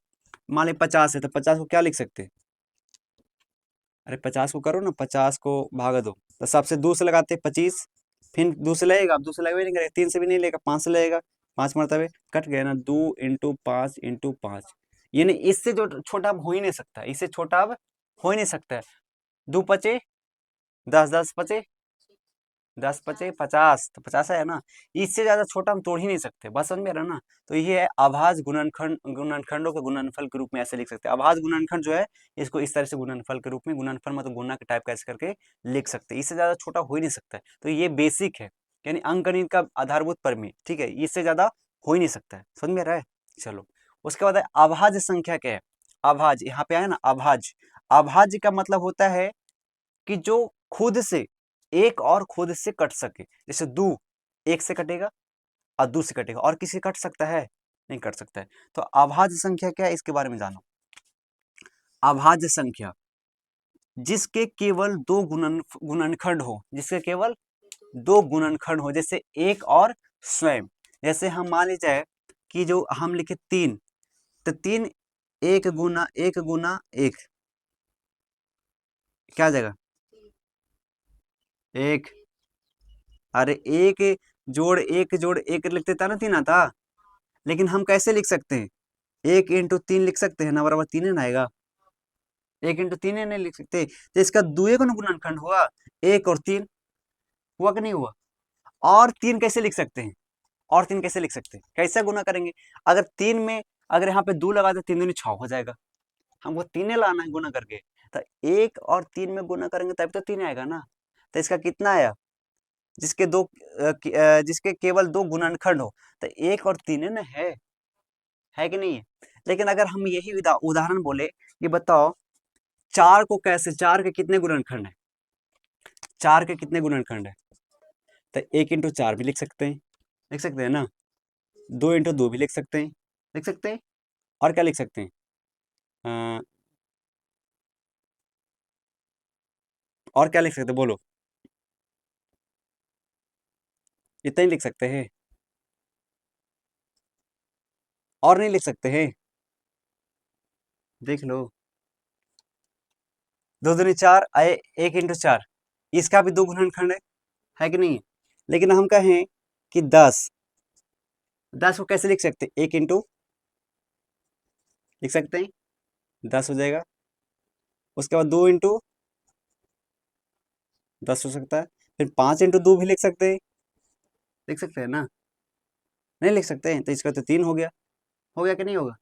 मान ली 50 है तो 50 को क्या लिख सकते हैं, अरे 50 को करो ना, 50 को भागा दो, तो सबसे 2 से लगाते 25, फिर 2 से लगेगा, अब 2 से लगेगा नहीं करेगा, 3 से भी नहीं लेगा, 5 से लगेगा, 5 मरतबे कट गया ना, 2 इंटू 5 इंटू 5। यानी इससे जो छोटा अब हो ही नहीं सकता, इससे छोटा अब हो ही नहीं सकता है। 2 पचे 10, 10 पचे 10 पचे 50, तो 50 है ना, इससे ज्यादा छोटा हम तोड़ ही नहीं सकते, बस समझ में आ रहा है ना। तो ये है आभाज्य गुणनखंडों के गुणनफल के रूप में ऐसे लिख सकते हैं। आभाज्य गुणनखंड जो है इसको इस तरह से गुणनफल के रूप में, गुणनफल मतलब गुणा के टाइप का ऐसे करके लिख सकते हैं, इससे ज्यादा छोटा हो ही नहीं सकता है। तो ये बेसिक है, यानी अंकगणित का आधारभूत परिमेय, ठीक है, इससे ज्यादा हो ही नहीं सकता है, समझ में आ रहा है। चलो उसके बाद है अभाज्य संख्या क्या है। अभाज्य यहाँ पे आया ना, अभाज्य, अभाज्य का मतलब होता है कि जो खुद से एक और खुद से कट सके। जैसे 2 एक से कटेगा और 2 से कटेगा, और किसी से कट सकता है, नहीं कट सकता है। तो अभाज्य संख्या क्या है इसके बारे में जानो। अभाज्य संख्या जिसके केवल 2 गुणनखंड हो, जिसके केवल 2 गुणनखंड हो, जैसे एक और स्वयं। जैसे हम मान लीजिए कि जो हम लिखे 3, तो 3 1 गुना 1 क्या आ जाएगा, एक, अरे एक जोड़ एक लिखते था ना, 3 आता। लेकिन हम कैसे लिख सकते हैं, 1 इंटू 3 लिख सकते हैं ना, बराबर 3 है ना आएगा। 1 इंटू 3 नहीं लिख सकते, तो इसका दुए का गुणनखंड हुआ, 1 और 3, हुआ कि नहीं हुआ। और 3 कैसे लिख सकते हैं, और 3 कैसे लिख सकते हैं, कैसे गुना करेंगे। अगर 3 में अगर यहाँ पे 2 लगा दे, 3 दूनी 6 हो जाएगा, हमको 3 लाना है गुना करके। तो 1 और 3 में गुना करेंगे तब तो 3 आएगा ना। तो इसका कितना आया, जिसके केवल 2 गुणनखंड हो, तो 1 और 3 है ना, है है कि नहीं है। लेकिन अगर हम यही उदाहरण बोले कि बताओ चार के कितने गुणनखंड है, चार के कितने गुणनखंड है, तो 1 × 4 भी लिख सकते हैं ना, 2 × 2 भी लिख सकते हैं, और क्या लिख सकते हैं, अ, और क्या लिख सकते हैं बोलो, इतना ही लिख सकते हैं, और नहीं लिख सकते हैं, देख लो। 2 दूनी 4 आए, 1 × 4, इसका भी 2 गुणनखंड है कि नहीं है। लेकिन हम कहें कि 10, 10 को कैसे लिख सकते हैं, 1 × लिख सकते हैं, 10 हो जाएगा। उसके बाद 2 × 10 हो सकता है, फिर 5 × 2 भी लिख सकते हैं ना, नहीं लिख सकते हैं, तो इसका तो 3 हो गया कि नहीं होगा।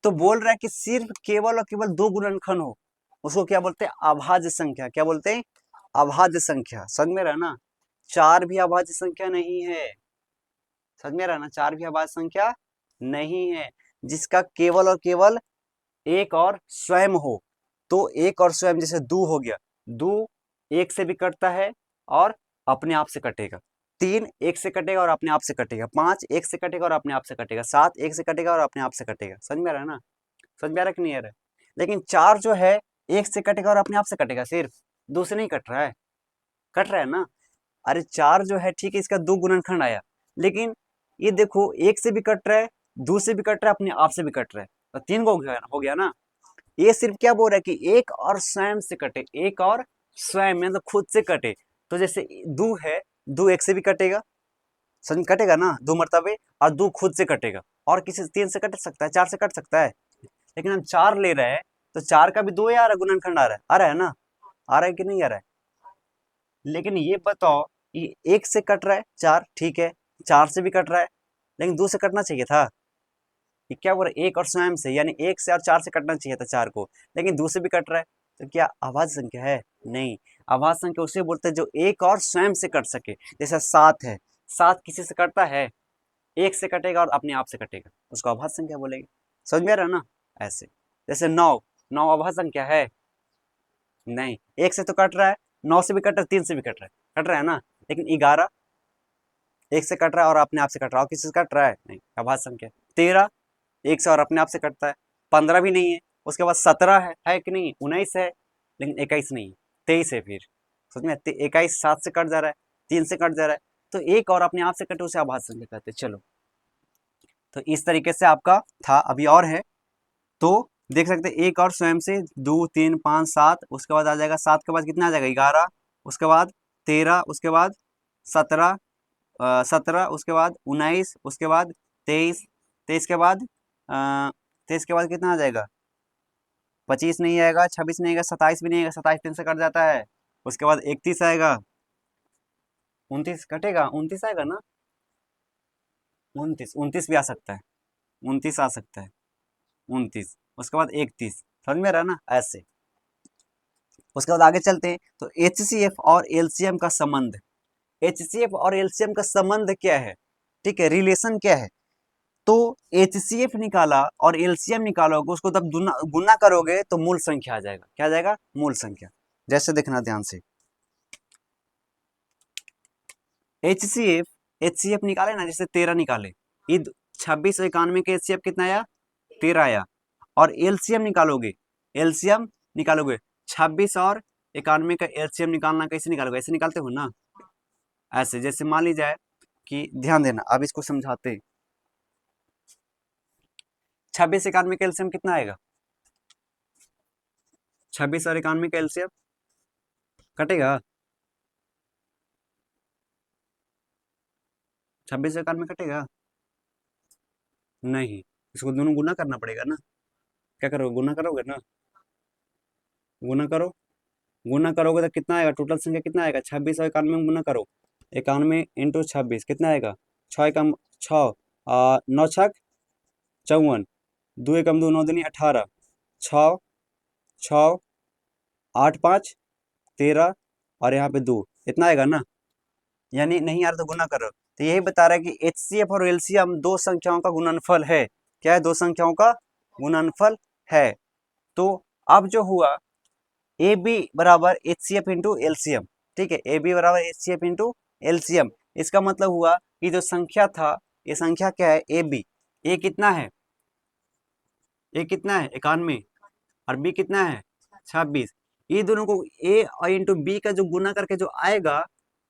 तो बोल रहा है कि सिर्फ केवल और केवल 2 गुणनखंड हो, उसको क्या बोलते हैं, अभाज्य संख्या। क्या बोलते हैं, अभाज्य संख्या। समझ में रहा ना, 4 भी अभाज्य संख्या नहीं है, समझ में रहा ना, 4 भी अभाज्य संख्या नहीं है, जिसका केवल और केवल एक और स्वयं हो। तो एक और स्वयं, जैसे 2 हो गया, 2 1 से भी कटता है और अपने आप से कटेगा, 3 1 से कटेगा और अपने आप से कटेगा, 5 1 से कटेगा और अपने आप से कटेगा, 7 1 से कटेगा और अपने आप से कटेगा। समझ में आ रहा है ना, समझ में आ रहा है कि नहीं आ रहा है। लेकिन 4 जो है 1 से कटेगा और अपने आप से कटेगा, सिर्फ 2 से नहीं कट रहा है ना। अरे 4 जो है ठीक है, इसका 2 गुणनखंड आया, लेकिन ये देखो 1 से भी कट रहा है, 2 से भी कट रहा है, अपने आप से भी कट रहा है, तो 3 हो गया ना। ये सिर्फ क्या बोल रहा है कि एक और स्वयं से कटे, एक और स्वयं मतलब खुद से कटे। तो जैसे 2 है, 2 1 से भी कटेगा, समझ कटेगा ना, 2 मरतबे, और 2 खुद से कटेगा, और किसी से 3 से कट सकता है, 4 से कट सकता है। लेकिन हम 4 ले रहे हैं, तो 4 का भी 2 ही आ रहा है, गुणनखंड आ रहा है ना, आ रहा है कि नहीं आ रहा है। लेकिन ये बताओ कि 1 से कट रहा है 4, ठीक है, 4 से भी कट रहा है, लेकिन 2 से कटना चाहिए था। ये क्या बोल रहा है, एक और स्वयं से, यानी 1 से और 4 से कटना चाहिए था 4 को, लेकिन 2 से भी कट रहा है, तो क्या अभाज्य संख्या है, नहीं। अभाज्य संख्या उसे बोलते हैं जो एक और स्वयं से कट सके। जैसे 7 है, 7 किसी से कटता है, 1 से कटेगा और अपने आप से कटेगा, उसको अभाज्य संख्या बोलेंगे। समझ में आ रहा है ना, ऐसे। जैसे 9, 9 अभाज्य संख्या है, नहीं, 1 से तो कट रहा है, 9 से भी कट रहा है, 3 से भी कट रहा है ना। लेकिन 11 1 से कट रहा है और अपने आप से कट रहा है, और किसी से कट रहा है, नहीं, अभाज्य संख्या। 13 1 से और अपने आप से कटता है, 15 भी नहीं है। उसके बाद 17 है कि नहीं, 19 है, लेकिन 21 नहीं है, 23 है। फिर सोच में 21 7 से कट जा रहा है, 3 से कट जा रहा है, तो एक और अपने आप से कटे उसे अभाज्य संख्या कहते हैं। चलो, तो इस तरीके से आपका था, अभी और है, तो देख सकते हैं एक और स्वयं से 2 3 5 7, उसके बाद आ जाएगा 7 के बाद कितना आ जाएगा, 11, उसके बाद 13, उसके बाद 17, 17, उसके बाद 19, उसके बाद 23, 23 के बाद 23 के बाद कितना आ जाएगा, 25 नहीं आएगा, 26 नहीं आएगा, 27 भी नहीं आएगा, 27 3 से कट जाता है। उसके बाद 31 आएगा, 29 कटेगा, 29 आएगा ना, 29 भी आ सकता है, 29 आ सकता है, 29, उसके बाद 31। समझ में रहा ना, ऐसे। उसके बाद आगे चलते हैं, तो HCF और LCM का संबंध, HCF और LCM का संबंध क्या है, ठीक है, रिलेशन क्या है। तो HCF निकाला और LCM निकालोगे, उसको तब गुना करोगे तो मूल संख्या आ जाएगा। क्या आ जाएगा, मूल संख्या। जैसे देखना ध्यान से, HCF निकाले ना, जैसे 13 निकाले, ये 26 और 91 के HCF कितना आया, 13 आया। और LCM निकालोगे, LCM निकालोगे, 26 और 91 का LCM निकालना कैसे निकालोगे, ऐसे निकालते हो ना, ऐसे। जैसे मान ली जाए कि, ध्यान देना, अब इसको समझाते हैं। 26 91 का एलसीएम कितना आएगा, 26 और 91 का एलसीएम कटेगा, 26 और 91 कटेगा नहीं, इसको दोनों गुना करना पड़ेगा ना। क्या करोगे, गुना करोगे ना, गुना करो, गुना करोगे तो कितना आएगा, टोटल संख्या कितना आएगा, 26 और 91 में गुना करो, 91 इंटू 26 कितना आएगा, 6 एकम 6, 9 छक 54, 2 एकम 2 9 दूनी 18, 6 6 8 5 13, और यहाँ पे 2, इतना आएगा ना। यानी नहीं यार, तो गुना करो, तो यही बता रहा है कि HCF और LCM दो संख्याओं का गुणनफल है। क्या है, दो संख्याओं का गुणनफल है। तो अब जो हुआ ए बी बराबर H C F into LCM, ठीक है, ए बी बराबर H C F into LCM. इसका मतलब हुआ कि जो संख्या था, ये संख्या क्या है, ए बी, ए कितना है, ए कितना है 91, और बी कितना है 26। ये दोनों को ए और इंटू बी का जो गुना करके जो आएगा,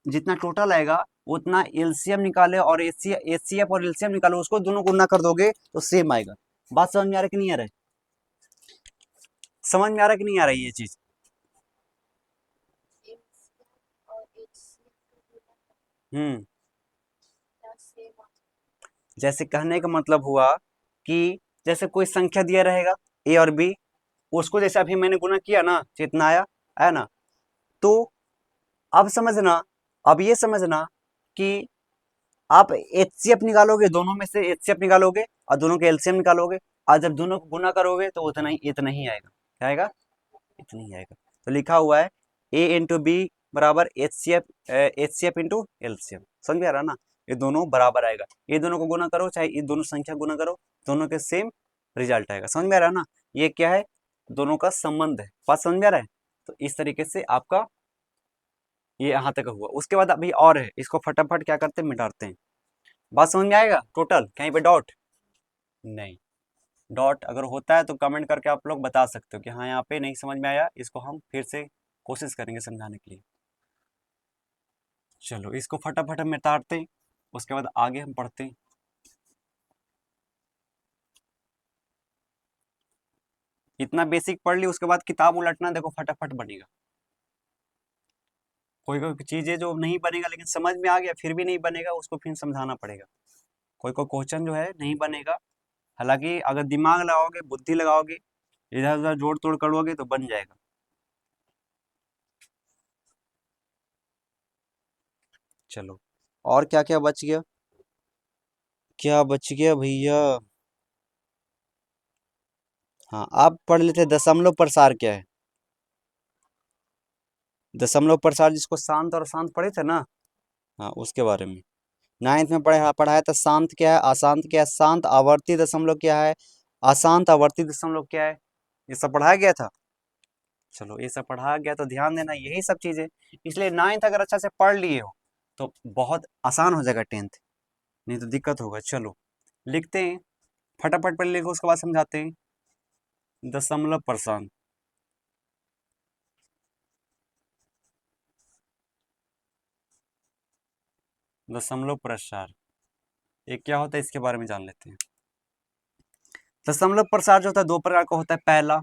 जितना टोटल आएगा उतना एलसीएम निकाले और एचसीएफ और एलसीएम निकालो, उसको दोनों गुना कर दोगे तो सेम आएगा। बात समझ में आ रहा है कि नहीं आ रहा है? समझ में आ रहा है कि नहीं आ रहा है ये चीज? हम्म। जैसे कहने का मतलब हुआ कि जैसे कोई संख्या दिया रहेगा ए और बी, उसको जैसे अभी मैंने गुना किया ना, जितना आया आया ना, तो अब समझना, अब ये समझना कि आप एचसीएफ निकालोगे, दोनों में से एचसीएफ निकालोगे और दोनों के एलसीएम निकालोगे, और जब दोनों को गुना करोगे तो इतना ही आएगा। क्या आएगा? इतना ही आएगा। तो लिखा हुआ है ए इंटू बी बराबर एचसीएफ इंटू एलसीएम। समझ में आ रहा ना? ये दोनों बराबर आएगा, ये दोनों को गुना करो चाहे ये दोनों संख्या गुना करो, दोनों के सेम रिजल्ट आएगा। समझ में आ रहा है ना? ये क्या है, दोनों का संबंध है। बात समझ में आ रहा है? तो इस तरीके से आपका ये यहाँ तक हुआ। उसके बाद अभी और है, इसको फटाफट क्या करते हैं, मिटाते हैं। बात समझ में आएगा? टोटल कहीं पे डॉट नहीं, डॉट अगर होता है तो कमेंट करके आप लोग बता सकते हो कि हाँ यहाँ पे नहीं समझ में आया, इसको हम फिर से कोशिश करेंगे समझाने के लिए। चलो इसको फटाफट हम मिटाते हैं, उसके बाद आगे हम पढ़ते हैं। इतना बेसिक पढ़ ली, उसके बाद किताब उलटना देखो फटाफट बनेगा। कोई कोई चीजें जो नहीं बनेगा लेकिन समझ में आ गया फिर भी नहीं बनेगा, उसको फिर समझाना पड़ेगा। कोई कोई क्वेश्चन जो है नहीं बनेगा, हालांकि अगर दिमाग लगाओगे, बुद्धि लगाओगे, इधर उधर जोड़ तोड़ करोगे तो बन जाएगा। चलो और क्या क्या बच गया, क्या बच गया भैया? हाँ, आप पढ़ लेते दशमलव प्रसार क्या है। दशमलव प्रसार जिसको शांत और अशांत पढ़े थे ना, हाँ उसके बारे में। नाइन्थ में पढ़ाया था शांत क्या है, अशांत क्या है, शांत आवर्ती दशमलव क्या है, अशांत आवर्ती दशमलव क्या है, ये सब पढ़ाया गया था। चलो ये सब पढ़ाया गया तो ध्यान देना यही सब चीजें। इसलिए नाइन्थ अगर अच्छा से पढ़ लिए हो तो बहुत आसान हो जाएगा टेंथ, नहीं तो दिक्कत होगा। चलो लिखते हैं, फटाफट पढ़ लिखो उसके बाद समझाते हैं। दशमलव प्रसार, दशमलव प्रसार ये क्या होता है इसके बारे में जान लेते हैं। दशमलव प्रसार जो होता है दो प्रकार का होता है। पहला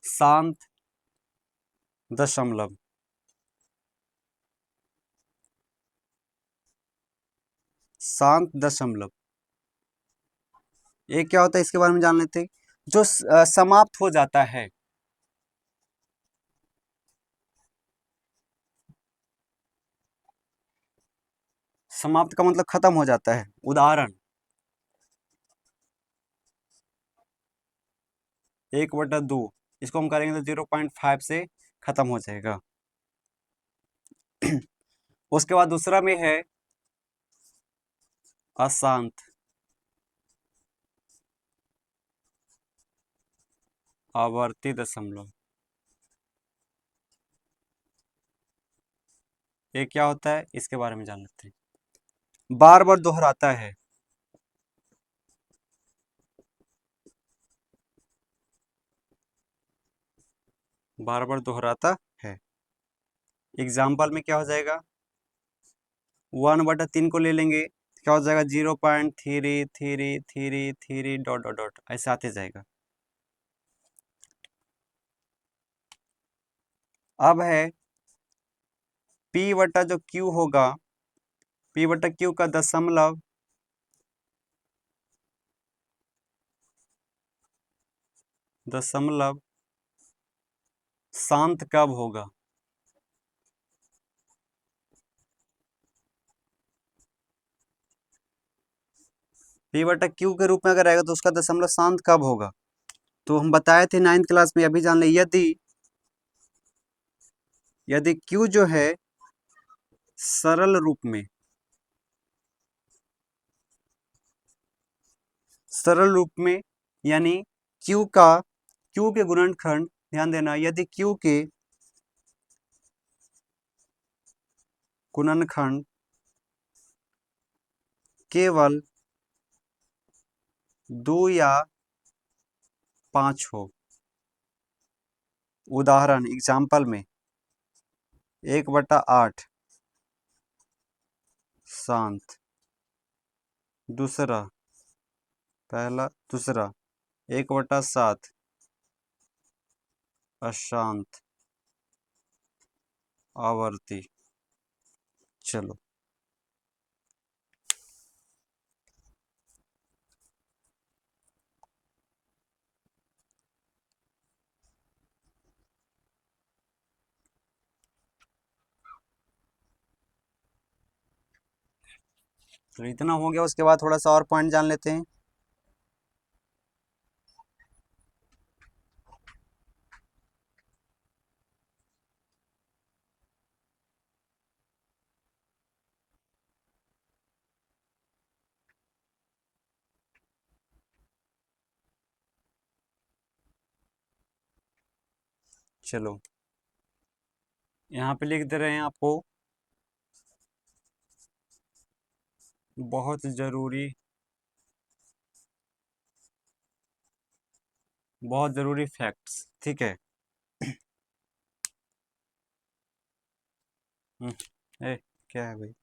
शांत दशमलव, शांत दशमलव ये क्या होता है इसके बारे में जान लेते हैं। जो समाप्त हो जाता है, समाप्त का मतलब खत्म हो जाता है। उदाहरण 1/2, इसको हम करेंगे तो 0.5 से खत्म हो जाएगा। उसके बाद दूसरा में है अशांत आवर्ती दशमलव। ये क्या होता है इसके बारे में जान लेते हैं। बार बार दोहराता है, बार बार दोहराता है। एग्जाम्पल में क्या हो जाएगा, 1/3 को ले लेंगे, क्या हो जाएगा 0.3333 डॉट डॉट डॉट ऐसे आते जाएगा। अब है P बटा जो Q होगा, P बटा Q का दशमलव दशमलव शांत कब होगा। P बटा Q के रूप में अगर आएगा तो उसका दशमलव शांत कब होगा। तो हम बताए थे नाइन्थ क्लास में, अभी जान ले, यदि यदि Q जो है सरल रूप में, सरल रूप में, यानी क्यू के गुणनखंड, ध्यान देना, यदि क्यू के गुणनखंड केवल 2 या 5 हो, उदाहरण एग्जाम्पल में 1/8 शांत, दूसरा 1/7 अशांत आवर्ती। चलो, तो इतना हो गया। उसके बाद थोड़ा सा और पॉइंट जान लेते हैं। चलो, यहाँ पे लिख दे रहे हैं आपको बहुत ज़रूरी फैक्ट्स, ठीक है। ए, क्या है भाई?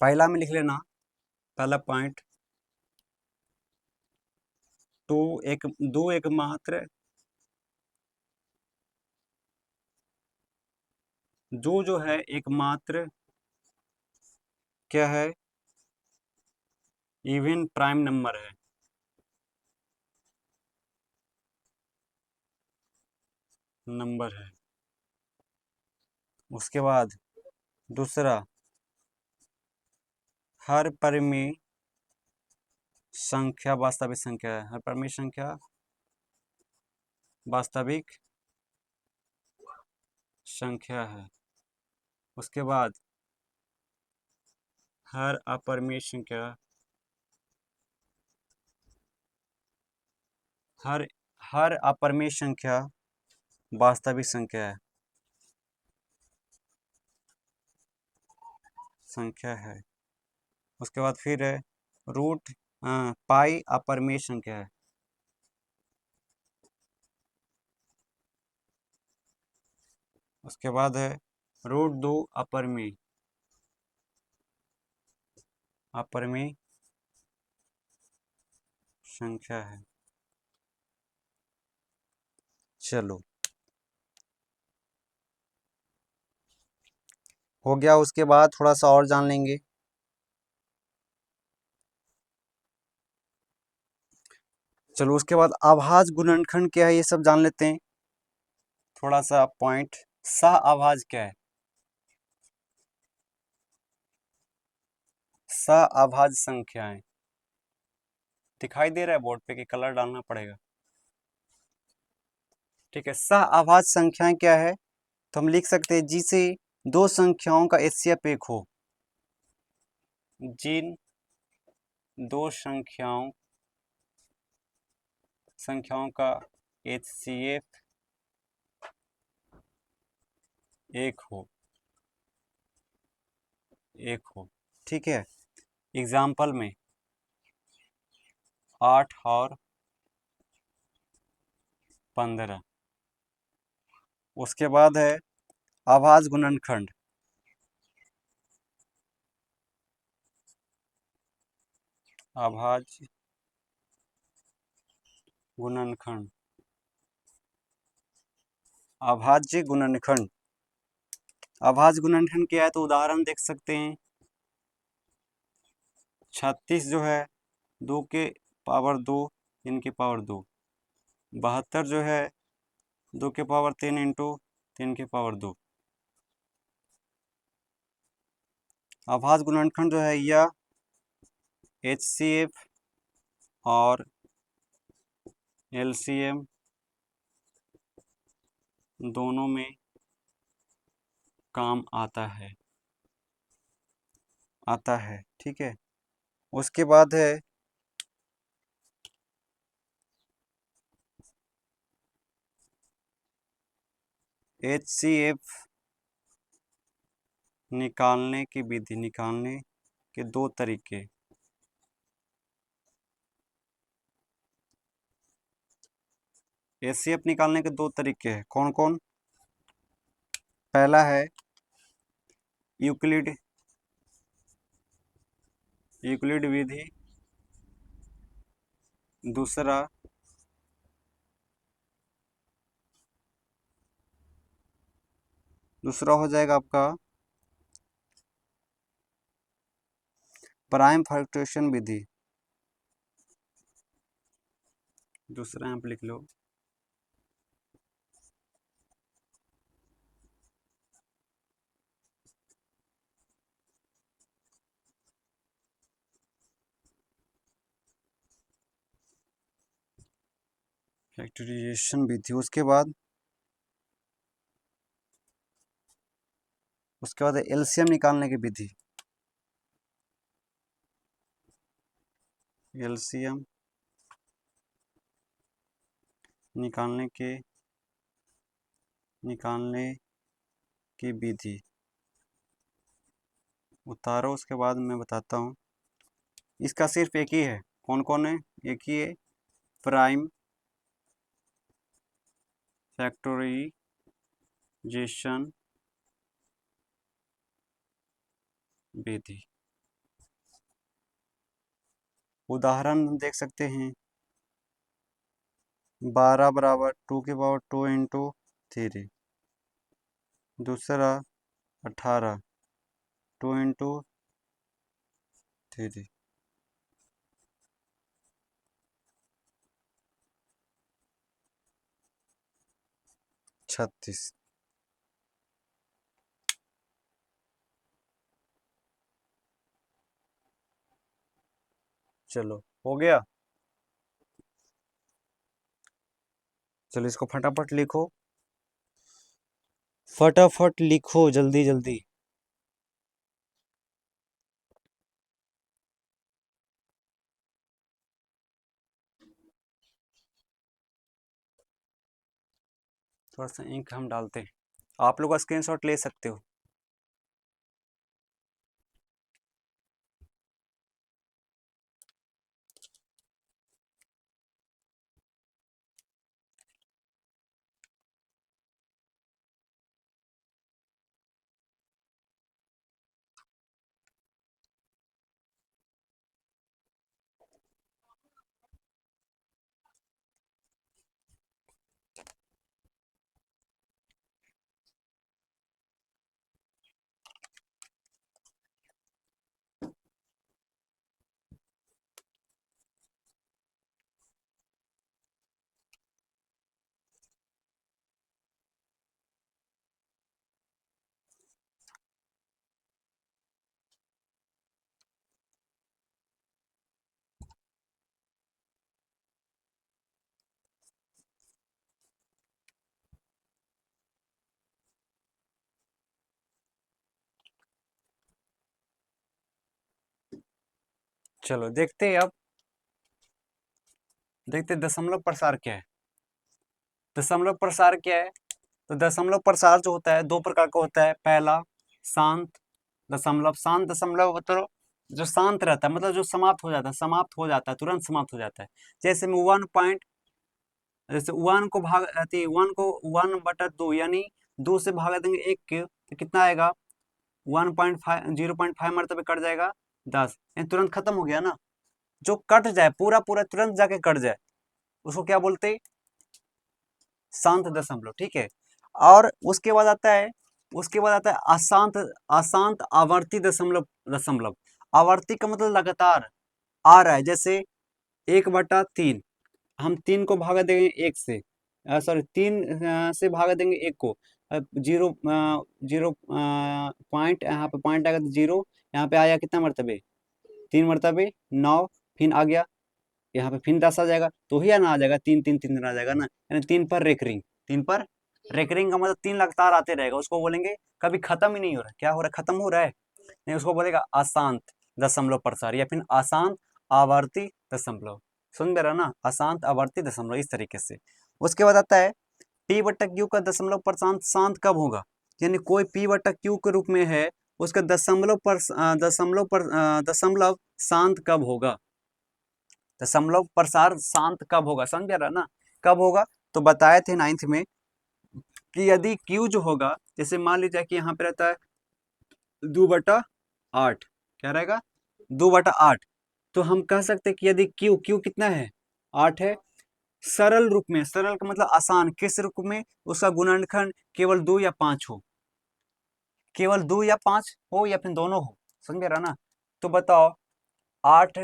पहला में लिख लेना, पहला पॉइंट, दो एकमात्र, जो है एकमात्र क्या है, इवन प्राइम नंबर है। उसके बाद दूसरा, हर परिमेय संख्या वास्तविक संख्या है। हर परिमेय संख्या वास्तविक संख्या है। उसके बाद हर अपरिमेय संख्या, हर अपरिमेय संख्या वास्तविक संख्या है। उसके बाद फिर है रूट पाई अपरिमेय संख्या है। उसके बाद है √2 अपरिमेय संख्या है। चलो, हो गया। उसके बाद थोड़ा सा और जान लेंगे। चलो, उसके बाद अभाज्य गुणनखंड क्या है, ये सब जान लेते हैं। थोड़ा सा पॉइंट, सह अभाज्य क्या है? सह अभाज्य संख्याएं दिखाई दे रहा है बोर्ड पे कि कलर डालना पड़ेगा? ठीक है, सह अभाज्य संख्याएं क्या है? तो हम लिख सकते हैं जिसे दो संख्याओं का HCF एक हो। जिन दो संख्याओं का HCF एक हो, ठीक है। एग्जाम्पल में 8 और 15। उसके बाद है अभाज्य गुणनखंड। अभाज्य गुणनखंड, अभाज्य गुणनखंड, अभाज्य गुणनखंड क्या है? तो उदाहरण देख सकते हैं। 36 जो है 2 के पावर 2, 3 के पावर 2। 72 जो है 2 के पावर 3 इंटू 3 के पावर 2। अभाज्य गुणनखंड जो है यह HCF और LCM दोनों में काम आता है। ठीक है, उसके बाद है HCF निकालने की विधि, निकालने के दो तरीके। HCF निकालने के दो तरीके हैं, कौन कौन? पहला है यूक्लिड यूक्लिड विधि, दूसरा हो जाएगा आपका प्राइम फ्रैक्शन विधि। दूसरा यहाँ पे लिख लो। फैक्टराइजेशन विधि। उसके बाद एलसीएम निकालने की विधि। एलसीएम निकालने की विधि उतारो। उसके बाद मैं बताता हूँ। इसका सिर्फ एक ही है, कौन कौन है? एक ही है, प्राइम फैक्टराइजेशन विधि। उदाहरण देख सकते हैं। 12 बराबर 2 की पावर 2 इंटू 3। दूसरा 18 2 इंटू 3। 36। चलो हो गया। चलो इसको फटाफट लिखो, फटाफट लिखो, जल्दी जल्दी। थोड़ा सा इंक हम डालते हैं, आप लोग का स्क्रीनशॉट ले सकते हो। चलो देखते हैं, अब देखते दशमलव प्रसार क्या है। दशमलव प्रसार क्या है? तो दशमलव प्रसार जो होता है दो प्रकार का होता है। पहला शांत दशमलव। शांत दशमलव मतलब जो शांत रहता है, मतलब जो समाप्त हो जाता है, तुरंत समाप्त हो जाता है। जैसे में 1 पॉइंट, जैसे 1 को 1/2 यानी 2 से भागा देंगे 1 के, तो कितना आएगा? 1.5, 0.5 मरतबे कट जाएगा 10, यानी तुरंत खत्म हो गया ना। जो कट जाए पूरा पूरा तुरंत जाके कट जाए, उसको क्या बोलते हैं? शांत दशमलव। ठीक है। और उसके बाद आता है अशांत अशांत आवर्ती दशमलव। आवर्ती का मतलब लगातार आ रहा है। जैसे 1/3, हम 3 को भागा देंगे 1 से, सॉरी 3 से भागा देंगे 1 को, जीरो जीरो पॉइंट, यहाँ पे पॉइंट आएगा तो जीरो, यहाँ पे आया कितना मरतबे? 3 मरतबे 9, फिर आ गया यहाँ पे, फिर 10 आ जाएगा, तो ही ना आ जाएगा, 3 3 3 आ जाएगा ना, यानी 3 पर रेकरिंग, 3 पर रिकरिंग का मतलब 3 लगातार आते रहेगा, उसको बोलेंगे कभी खत्म ही नहीं हो रहा। क्या हो रहा है? खत्म हो रहा है नहीं, उसको बोलेगा अशांत दशमलव प्रसार या फिर अशांत आवर्ती दशमलव। सुन में रहा ना, अशांत आवर्ती दशमलव, इस तरीके से। उसके बाद आता है पी बटा क्यू का दशमलव प्रशांत शांत कब होगा, यानी कोई पी बटा क्यू के रूप में है, उसका दशमलव शांत कब होगा, दशमलव प्रसार शांत कब होगा, समझ रहा ना, कब होगा। तो बताए थे 9th में कि यदि क्यू जो होगा, जैसे मान लीजिए कि यहाँ पे रहता है 2/8, क्या रहेगा 2/8, तो हम कह सकते हैं कि यदि क्यू क्यू कितना है 8 है, सरल रूप में, सरल का मतलब आसान, किस रूप में, उसका गुणनखंड केवल 2 या 5 हो, केवल 2 या 5 हो या फिर दोनों हो, समझ रहा ना। तो बताओ 8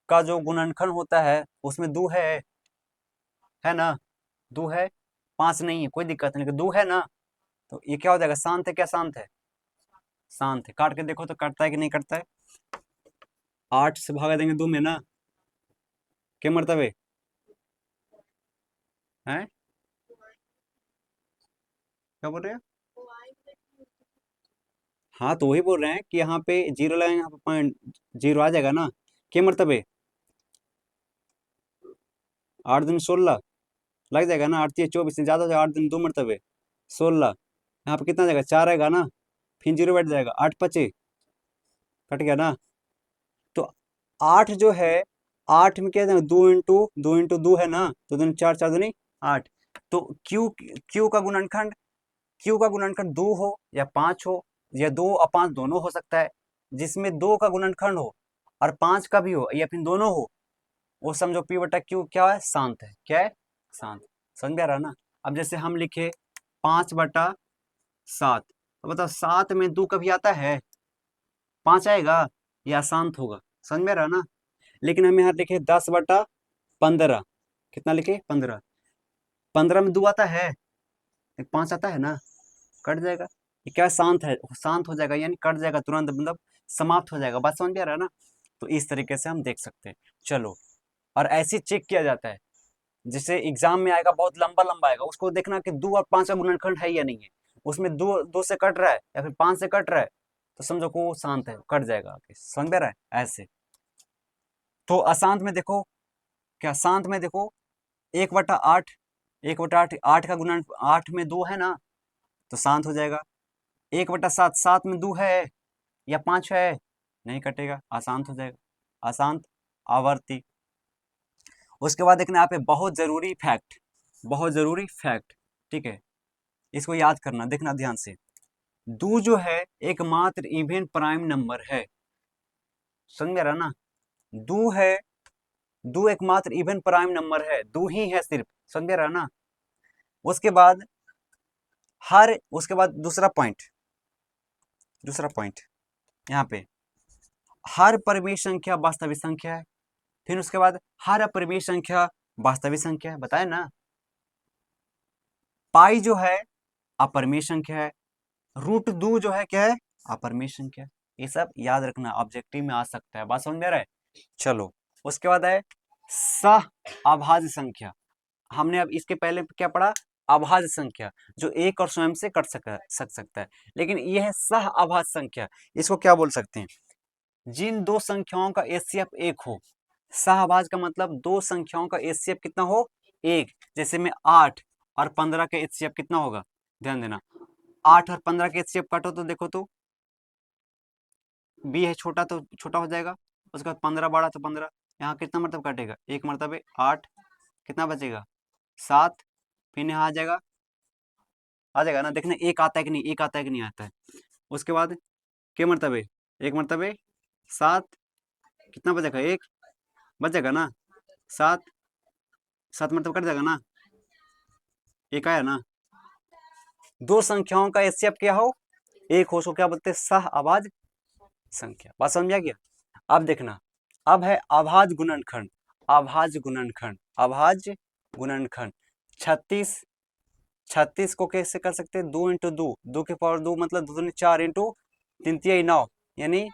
का जो गुणनखंड होता है उसमें 2 है ना, 2 है, 5 नहीं है, कोई दिक्कत नहीं, लेकिन 2 है ना, तो ये क्या हो जाएगा, शांत है, क्या शांत है, शांत है। काट के देखो तो कटता है कि नहीं कटता है, 8 से भागा देंगे 2 में ना, क्या मरतबे हैं, क्या बोल रहे हैं? हाँ तो वही बोल रहे हैं कि यहाँ पे जीरो लगाएंगे, यहाँ पे पॉइंट जीरो आ जाएगा ना, क्या मरतबे 8 दिन 16 लग जाएगा ना, 8 24 से ज्यादा हो जाएगा, 8 दिन 2 मरतबे 16, यहाँ पे कितना जाएगा 4 आएगा ना, फिर जीरो बैठ जाएगा, 8 पचे कट गया ना। तो 8 जो है, 8 में क्या है, 2 इंटू 2 है ना, तो 2 4 4 दूनी 8। तो क्यू का गुणनखंड, क्यू का गुणनखंड 2 हो या 5 हो, या 2 और 5 दोनों हो सकता है, जिसमें 2 का गुणनखंड हो और 5 का भी हो या फिर दोनों हो, वो समझो पी बटा क्यू क्या है, शांत है, क्या है, शांत। समझ में आ रहा ना। अब जैसे हम लिखे 5/7, तो बताओ 7 में 2 कभी आता है, 5 आएगा या शांत होगा, समझ में आ रहा ना। लेकिन हम यहाँ लिखे 10/15, कितना लिखे 15, 15 में 2 आता है, 5 आता है ना, कट जाएगा, ये क्या शांत है, शांत हो जाएगा, यानी कट जाएगा तुरंत, मतलब समाप्त हो जाएगा, बात समझ में आ रहा है ना। तो इस तरीके से हम देख सकते हैं। चलो, और ऐसे चेक किया जाता है, जिसे एग्जाम में आएगा बहुत लंबा लंबा आएगा, उसको देखना कि 2 और 5 का गुणनखंड है या नहीं है, उसमें 2 से कट रहा है या फिर 5 से कट रहा है, तो समझो को वो शांत है, कट जाएगा आगे, समझ में आ रहा है ऐसे। तो अशांत में देखो, क्या शांत में देखो 1/8, 1/8, 8 का गुणन, 8 में 2 है ना, तो शांत हो जाएगा। 1/7, 7 में 2 है या 5 है, नहीं कटेगा, अशांत हो जाएगा, अशांत आवर्ती। उसके बाद देखना यहाँ पे बहुत जरूरी फैक्ट, बहुत जरूरी फैक्ट, ठीक है, इसको याद करना, देखना ध्यान से। दो जो है एकमात्र इवन प्राइम नंबर है, समझ में रहा ना, दो है, दो एकमात्र इवन प्राइम नंबर है, दो ही है सिर्फ, समझ में रहा ना। उसके बाद उसके बाद दूसरा पॉइंट, दूसरा पॉइंट यहाँ पे, हर परिमेय संख्या वास्तविक संख्या है, फिर उसके बाद हर अपरिमेय संख्या वास्तविक संख्या है, बताए ना। पाई जो है अपरिमेय संख्या है, √2 जो है क्या है, अपरिमेय संख्या। ये सब याद रखना, ऑब्जेक्टिव में आ सकता है, बात समझ में आ रहा है। चलो, उसके बाद है सह अभाज्य संख्या। हमने अब इसके पहले क्या पढ़ा, अभाज्य संख्या जो एक और स्वयं से कट सकता है, लेकिन यह है सह अभाज्य संख्या। इसको क्या बोल सकते हैं, जिन दो संख्याओं का एचसीएफ एक हो। सहअभाज्य का मतलब दो संख्याओं का एचसीएफ कितना हो, एक। जैसे में 8 और 15 का एचसीएफ कितना होगा, ध्यान देना, 8 और 15 के एचसीएफ काटो तो देखो तो बी है छोटा तो छोटा हो जाएगा, उसके बाद 15 बड़ा तो 15, यहाँ कितना मतलब काटेगा, एक मरतबे 8, कितना बचेगा 7, फिर यहाँ आ जाएगा ना, देखना एक आता है कि नहीं, एक आता है कि नहीं आता है। उसके बाद के मरतबे, एक मरतबे 7, कितना बचेगा, एक बचेगा ना, 7, 7 मतलब कट जाएगा ना, एक आया ना। दो संख्याओं का एचसीएफ क्या हो, एक हो, सो क्या बोलते हैं, सह अभाज्य संख्या, बात समझ आ गया। अब देखना, अब है अभाज्य गुणनखंड, अभाज्य गुणनखंड, अभाज्य गुणनखंड। 36, 36 को कैसे कर सकते हैं, 2 × 2, 2 की पावर 2 मतलब 2 दूनी 4 इंटू 3 तिया 9, यानी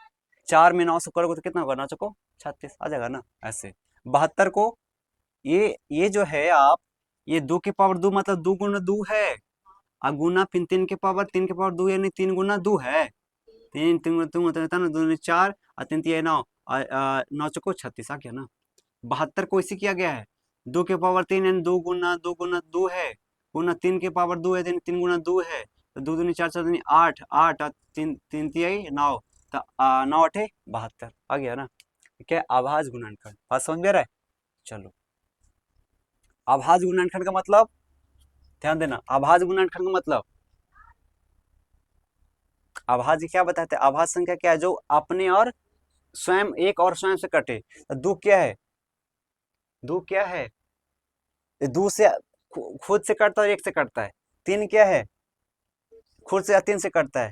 4 में 9 से करोगे तो कितना होगा, 9 चौको 36 आ जाएगा ना, ऐसे। 72 को, ये जो है आप, ये 2 की पावर 2 मतलब 2 × 2 है, गुना फिर 3 के पावर 2 यानी 3 गुना 2 है। 3 3 2 4 9 9 चौको 36 आ गया ना। 72 को इसी किया गया है। 2 के पावर 3 यानी 2 गुना 2 है, गुना 3 के पावर 2 है यानी 3 गुना 2 है, तो 2 दूनी 4 4 दूनी 8 8 तीन तीन तिहाई 9, तो 9 8 72 आ गया ना। क्या है? आभाज्य गुणनखंड। बात समझ में आ रहा है? चलो, आभाज्य गुणनखंड का मतलब ध्यान देना। आभाज्य गुणनखंड का मतलब, अभाज्य क्या बताते हैं? अभाज्य संख्या क्या है? जो अपने और स्वयं, एक और स्वयं से कटे। तो दो क्या है? दो क्या है? दो से खुद से कटता है और एक से कटता है। तीन क्या है? खुद से या तीन से कटता है।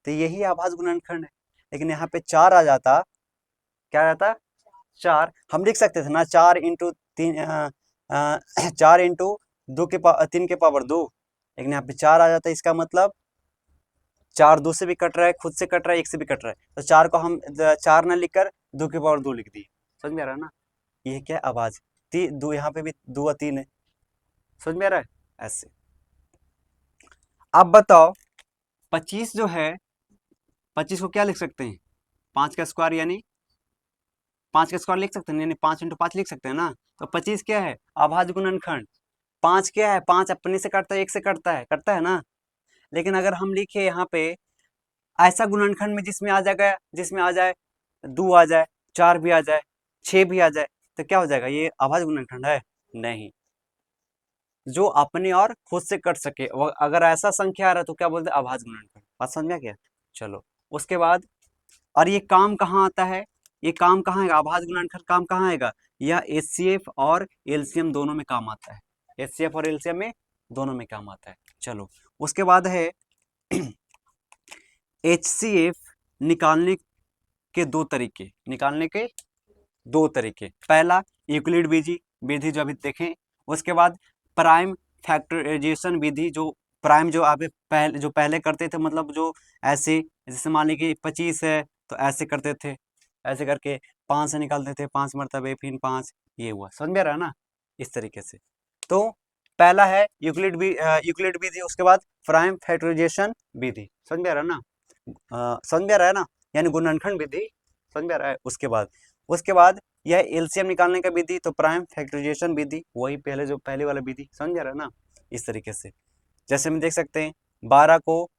तो यही आभाज्य गुणनखंड है। लेकिन यहाँ पे 4 आ जाता, क्या आ जाता? 4 हम लिख सकते थे ना, 4 इंटू 3, 4 इंटू 3 के पावर 2। लेकिन यहाँ पे 4 आ जाता है, इसका मतलब 4 दो से भी कट रहा है, खुद से कट रहा है, एक से भी कट रहा है। तो 4 को हम 4 ना लिखकर 2 के पावर 2 लिख दिए। समझ में आ रहा है ना? ये क्या है? आवाज। दो यहाँ पे भी 2 और 3 है। समझ में आ रहा है? ऐसे। अब बताओ, 25 जो है, 25 को क्या लिख सकते हैं? 5 का स्क्वायर यानी 5 का स्क्वायर लिख सकते हैं, यानी 5 इंटू 5 लिख सकते हैं ना। तो 25 क्या है? अभाज्य गुणनखंड। 5 क्या है? 5 अपने से कटता है, एक से कटता है ना। लेकिन अगर हम लिखे यहाँ पे ऐसा गुणनखंड में जिसमें आ जाएगा, जिसमें आ जाए 2 आ जाए, 4 भी आ जाए, 6 भी आ जाए, तो क्या हो जाएगा? ये अभाज्य गुणनखंड है? नहीं। जो अपने और खुद से कट सके, अगर ऐसा संख्या आ रहा है तो क्या बोलते हैं? अभाज्य गुणनखंड। बात समझ में आ गया? चलो, उसके बाद, और ये काम कहाँ आता है? ये काम कहाँ आएगा? अभाज्य गुणनखंड काम कहाँ आएगा? यह एचसीएफ और एलसीएम दोनों में काम आता है। एचसीएफ और एलसीएम में दोनों में काम आता है। चलो, उसके बाद है एचसीएफ निकालने के दो तरीके। निकालने के दो तरीके। पहला, यूक्लिड विधि विधि जो अभी देखें। उसके बाद प्राइम फैक्टराइजेशन विधि, जो प्राइम जो आप पहले करते थे, मतलब जो ऐसे, जैसे मान लीजिए 25 है तो ऐसे करते थे, ऐसे करके 5 से निकालते थे, 5 मरतबे फिर 5, ये हुआ। समझ में आ रहा है ना? इस तरीके से। तो पहला है यूक्लिड विधि, उसके बाद प्राइम फैक्टराइजेशन विधि। समझ में आ रहा है ना? समझ में आ रहा है ना? यानी गुणनखंड विधि। समझ में आ रहा है? उसके बाद यह एलसीएम निकालने का विधि, तो प्राइम फैक्टराइजेशन विधि, वही पहले जो पहले वाला विधि। समझ में आ रहा है ना? इस तरीके से। जैसे हम देख सकते हैं, 12 को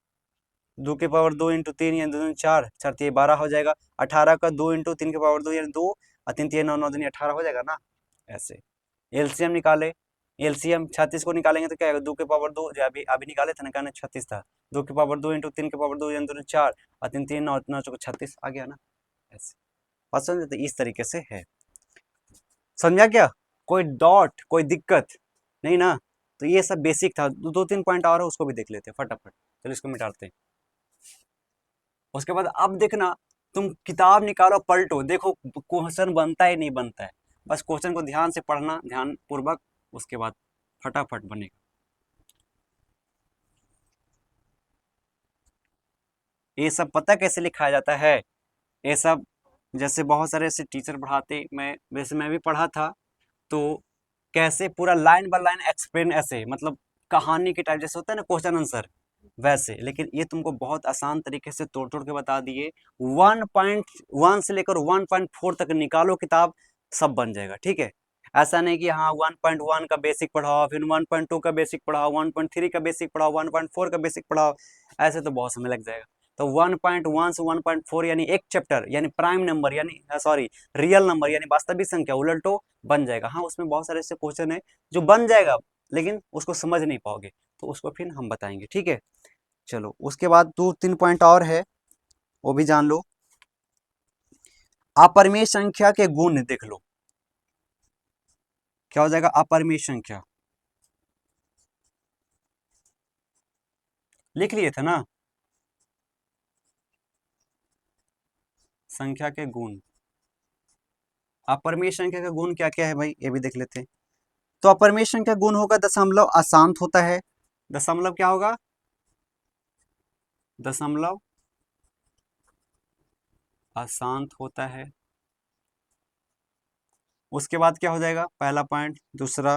2 के पावर 2 इंटू 3 यानी 2 4 4 3 12 हो जाएगा। 18 का 2 इंटू 3 के पावर 2 यानी 2 और 3 3 9 9 2 18 हो जाएगा ना। ऐसे एलसीएम निकाले। एलसीएम 36 को निकालेंगे तो क्या आएगा? 2 के पावर 2, जो अभी अभी निकाले थे ना, कहना 36 था। 2 के पावर 2 इंटू 3 के पावर 2 यानी 2 4 और 3 3 9 9 36 आ गया ना। ऐसे बात समझे? तो इस तरीके से है। समझा क्या? कोई डॉट, कोई दिक्कत नहीं ना? तो ये सब बेसिक था। दो तीन पॉइंट और है, उसको भी देख लेते हैं फटाफट। चलो, इसको मिटाते हैं। उसके बाद अब देखना, तुम किताब निकालो, पलटो, देखो क्वेश्चन बनता है नहीं बनता है। बस क्वेश्चन को ध्यान से पढ़ना, ध्यान पूर्वक, उसके बाद फटाफट बनेगा। ये सब पता कैसे लिखा जाता है? ये सब जैसे बहुत सारे ऐसे टीचर पढ़ाते, मैं भी पढ़ा था। तो कैसे पूरा लाइन बाय लाइन एक्सप्लेन, ऐसे मतलब कहानी के टाइप, जैसे होता है ना क्वेश्चन आंसर, वैसे। लेकिन ये तुमको बहुत आसान तरीके से तोड़ तोड़ के बता दिए। 1.1 से लेकर 1.4 तक निकालो किताब, सब बन जाएगा। ठीक है? ऐसा नहीं कि हाँ 1.1 का बेसिक पढ़ाओ, फिर 1.2 का बेसिक पढ़ाओ, 1.3 का बेसिक पढ़ाओ, 1.4 का बेसिक पढ़ाओ, ऐसे तो बहुत समय लग जाएगा। तो 1.1 से 1.4 यानी एक चैप्टर, यानी प्राइम नंबर, यानी सॉरी, रियल नंबर यानी वास्तविक संख्या उलटो, बन जाएगा। हाँ, उसमें बहुत सारे ऐसे क्वेश्चन है जो बन जाएगा, लेकिन उसको समझ नहीं पाओगे, तो उसको फिर हम बताएंगे। ठीक है? चलो, उसके बाद 2 3 पॉइंट और है, वो भी जान लो। अपरिमेय संख्या के गुण देख लो। क्या हो जाएगा? अपरिमेय संख्या लिख लिए थे ना? संख्या के गुण, अपरिमेय संख्या का गुण क्या क्या है भाई, ये भी देख लेते हैं। तो अपरिमेय संख्या गुण होगा दशमलव अशांत होता है। दशमलव क्या होगा? दशमलव अशांत होता है। उसके बाद क्या हो जाएगा? पहला पॉइंट। दूसरा,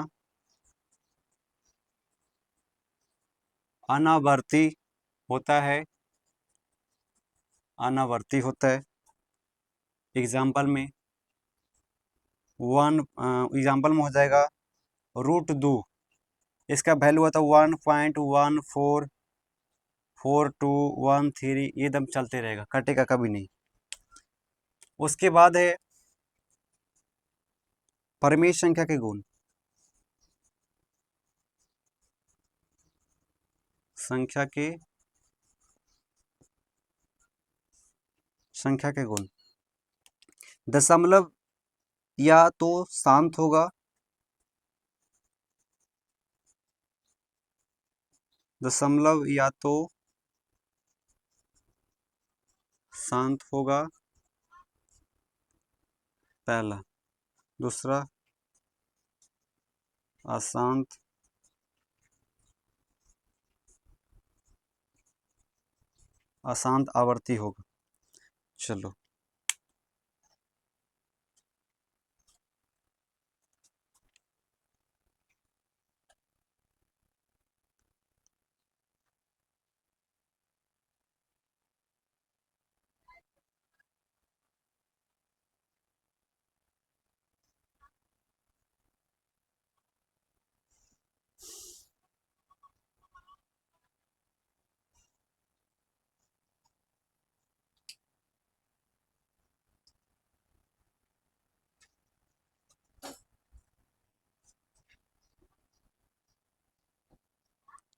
अनावर्ती होता है, अनावर्ती होता है। एग्जाम्पल में एग्जाम्पल में हो जाएगा √2, इसका वैल्यू होता है 1.144213, ये एकदम चलते रहेगा, कटेगा कभी नहीं। उसके बाद है परिमेय संख्या के गुण। संख्या के गुण, दशमलव या तो शांत होगा, दशमलव या तो शांत होगा, पहला। दूसरा अशांत, अशांत आवर्ती होगा। चलो